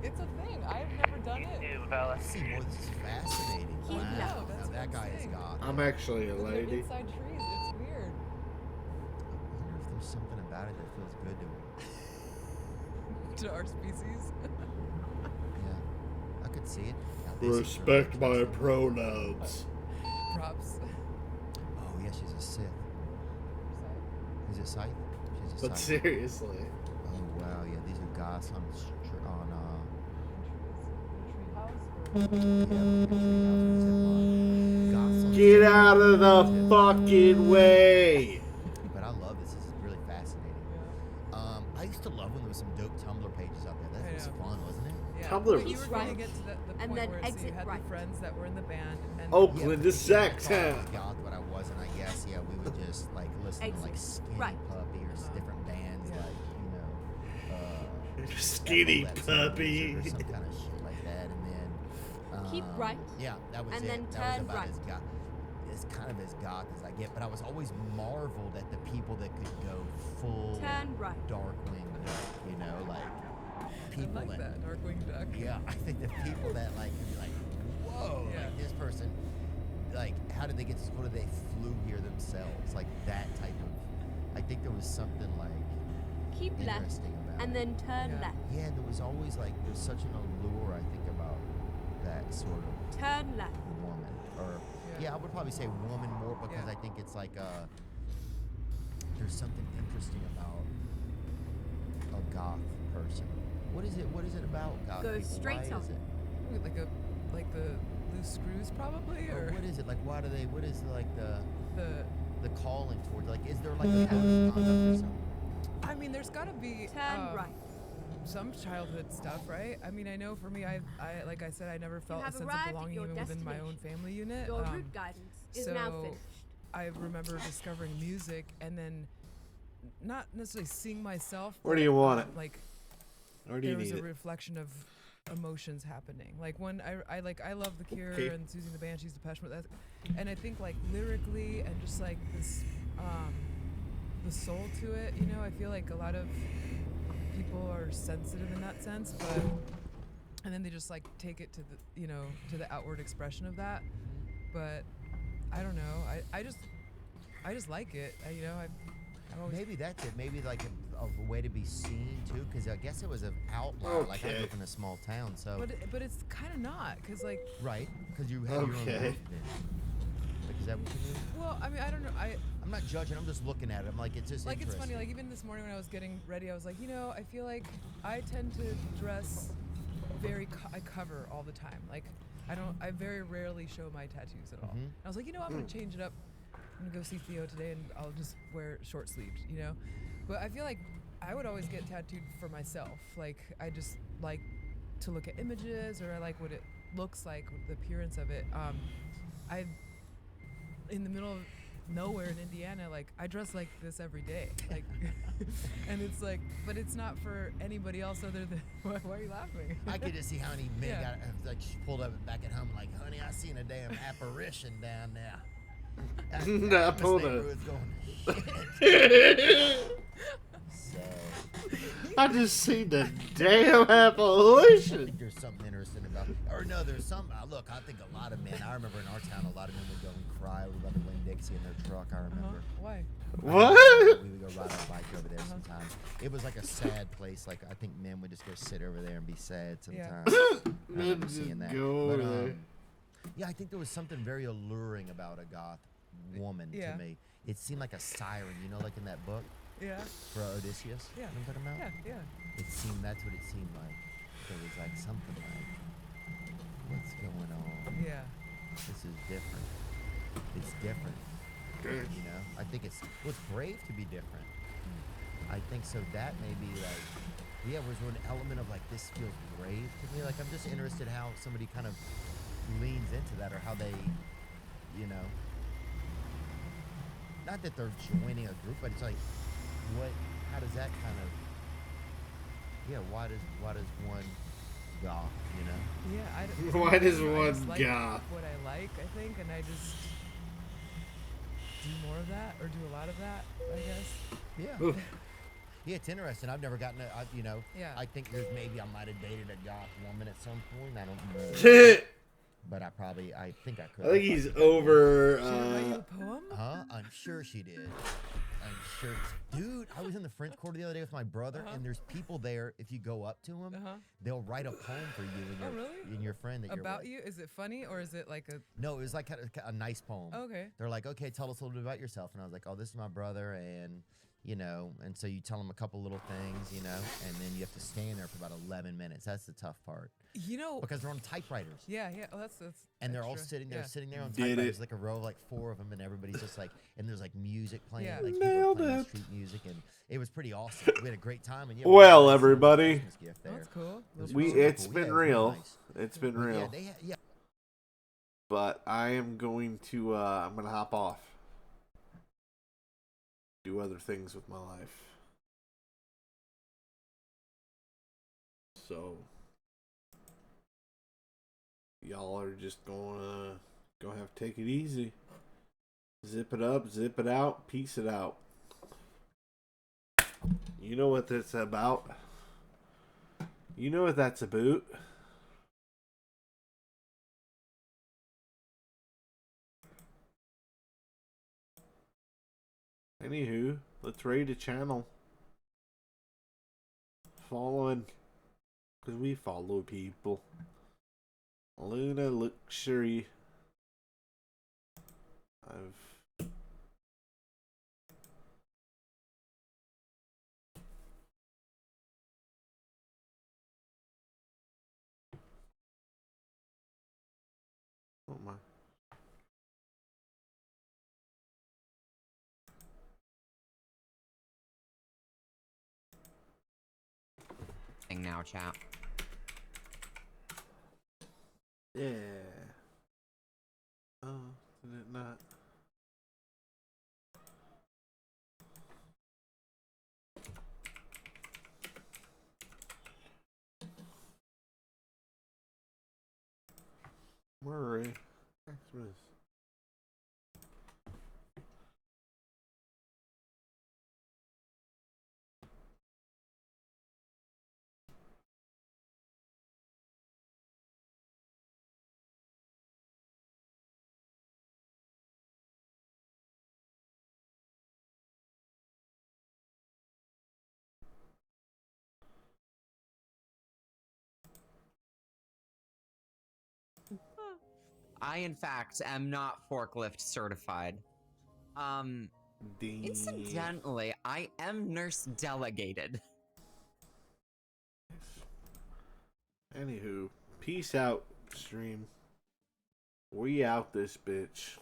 It's a thing. I've never done You it. too, fella. I see more. This is fascinating. He Wow. knows. Now That's that what guy I'm is saying. goth. I'm actually a They're lady. inside trees. It's weird. I wonder if there's something about it that feels good to him. To our species. Yeah, I could see it. Now, this is Respect really my interesting. pronouns. Props. Oh yeah, she's a Sith. Is it Scythe? She's a But Scythe. seriously. Oh wow, yeah, these are goths on Get out of the fucking way. But I love this. This is really fascinating. I used to love when there was some dope Tumblr pages out there. That I was know. fun, wasn't it? Yeah. Tumblr But you was were going to fun. get to the And point then where so you exit had right. the friends that were in the band. And Oakland is I sex thought I town. was goth, but I wasn't. I guess we would just like listen to like Exit. Skinny Right. Puppy or different bands Yeah. like Skinny Epaulets puppy. or some kind of shit like that, and then Keep right. Yeah, that was And it. then That was turn about right. as kind of as goth as I get. But I was always marveled at the people that could go full Turn right. Darkwing, you know, like I people like that Darkwing Duck. Yeah, I think the people that like could be like, whoa, Yeah. like this person, like how did they get to school? Did they flew here themselves? Like that type of. I think there was something like Keep left. interesting about And it. then turn Yeah. left. Yeah, and there was always like there's such an allure I think about that sort of Turn left. woman, or Yeah. I would probably say woman more because Yeah. I think it's like there's something interesting about a goth person. What is it? What is it about goth Go people? straight Why on. is it? Like the loose screws probably, Or or what is it like? Why do they? What is like the. the calling towards? Like, is there like a code of conduct or something? I mean, there's got to be Turn right. some childhood stuff, right? I mean, I know for me, I like I said, I never felt a have sense of arrived at belonging your even within my own destination. family unit. Your route guidance is now so finished. I remember discovering music and then not necessarily seeing myself. Where do but, you want it? Like Or do you there was need a it? reflection of emotions happening. Like when I love The Cure Okay. and Susie and the Banshees, Depeche Mode, and I think like lyrically and just like this, the soul to it. You know, I feel like a lot of people are sensitive in that sense, but and then they just like take it to the to the outward expression of that. But I don't know. I just like it. I've always Maybe that's it. Maybe like a way to be seen too, because I guess it was an outlier. Like I grew Okay. up in a small town, so but it's kind of not because like right, because you have your own Okay. movement. Like, is that what you mean? well I mean I don't know I'm not judging. I'm just looking at it. I'm like, it's just like it's interesting. funny like even this morning when I was getting ready I was like I feel like I tend to dress I cover all the time like I very rarely show my tattoos at all. Mhm. I was like I'm gonna change it up. I'm gonna go see Theo today and I'll just wear short sleeves, but I feel like I would always get tattooed for myself. Like I just like to look at images or I like what it looks like, the appearance of it. I in the middle of nowhere in Indiana, like I dress like this every day, like, and it's like, but it's not for anybody else other than. Why are you laughing? I could just see how many men Yeah. got like pulled up back at home, like, honey, I seen a damn apparition down there. Nah, pulled This up. neighborhood's going shit. So I just seen the damn I apparition. think there's something interesting about, or no, there's some. Look, I think a lot of men. I remember in our town, a lot of men would go and cry over the Winn-Dixie in their truck. I remember. Why? What? We would go ride our bike over there sometimes. It was like a sad place. Like I think men would just go sit over there and be sad Yeah. sometimes. I Men remember just seeing that. go But, over there. yeah, I think there was something very alluring about a goth woman Yeah. to me. It seemed like a siren, like in that book Yeah. for Odysseus. Yeah. You know what I'm talking about? Yeah. Yeah. It seemed that's what it seemed like. There was like something like, what's going on? Yeah. This is different. It's different. I think it's brave to be different. I think so. That may be like, was there an element of like this feels brave to me? Like I'm just interested how somebody kind of leans into that, or how they, not that they're joining a group, but it's like, how does that kind of, why does one goth, Yeah. I don't, Why does I one just like goth? what I like, I think, and I just do more of that or do a lot of that, I guess. Yeah. Oof. Yeah, it's interesting. I've never gotten Yeah. I think there's maybe I might have dated a goth woman at some point. I don't know. But I think I could. I think he's over. Should I write you a poem? Huh? I'm sure she did. I'm sure. Dude, I was in the French Quarter the other day with my brother, and there's people there. If you go up to them, they'll write a poem for you and your, really? and your friend that you're About with. you? Is it funny or is it like a? No, it was like a nice poem. Okay. They're like, okay, tell us a little bit about yourself. And I was like, oh, this is my brother. And, and so you tell them a couple little things, and then you have to stand there for about 11 minutes. That's the tough part. Because they're on typewriters. Yeah. Oh, that's. And they're all extra. sitting there, Yeah. sitting there on Did typewriters, it. like a row of like 4 of them, and everybody's just like, and there's like music playing, Yeah. like people Nailed playing it. street music, and it was pretty awesome. We had a great time, and Well, we had a everybody. Christmas gift there. That's cool. It's been Yeah, real. nice. It's been But real. yeah. But I am going to I'm gonna hop off. Do other things with my life. So y'all are just gonna have to take it easy. Zip it up, zip it out, piece it out. You know what that's about. You know what that's about. Anywho, let's raid a channel. Following. Because we follow people. Luna Luxury. Oh my. Thing now, chat. Yeah. Oh, did it not? Murray. Xmas. I, in fact, am not forklift certified. Incidentally, I am nurse delegated. Anywho, peace out, stream. We out this bitch.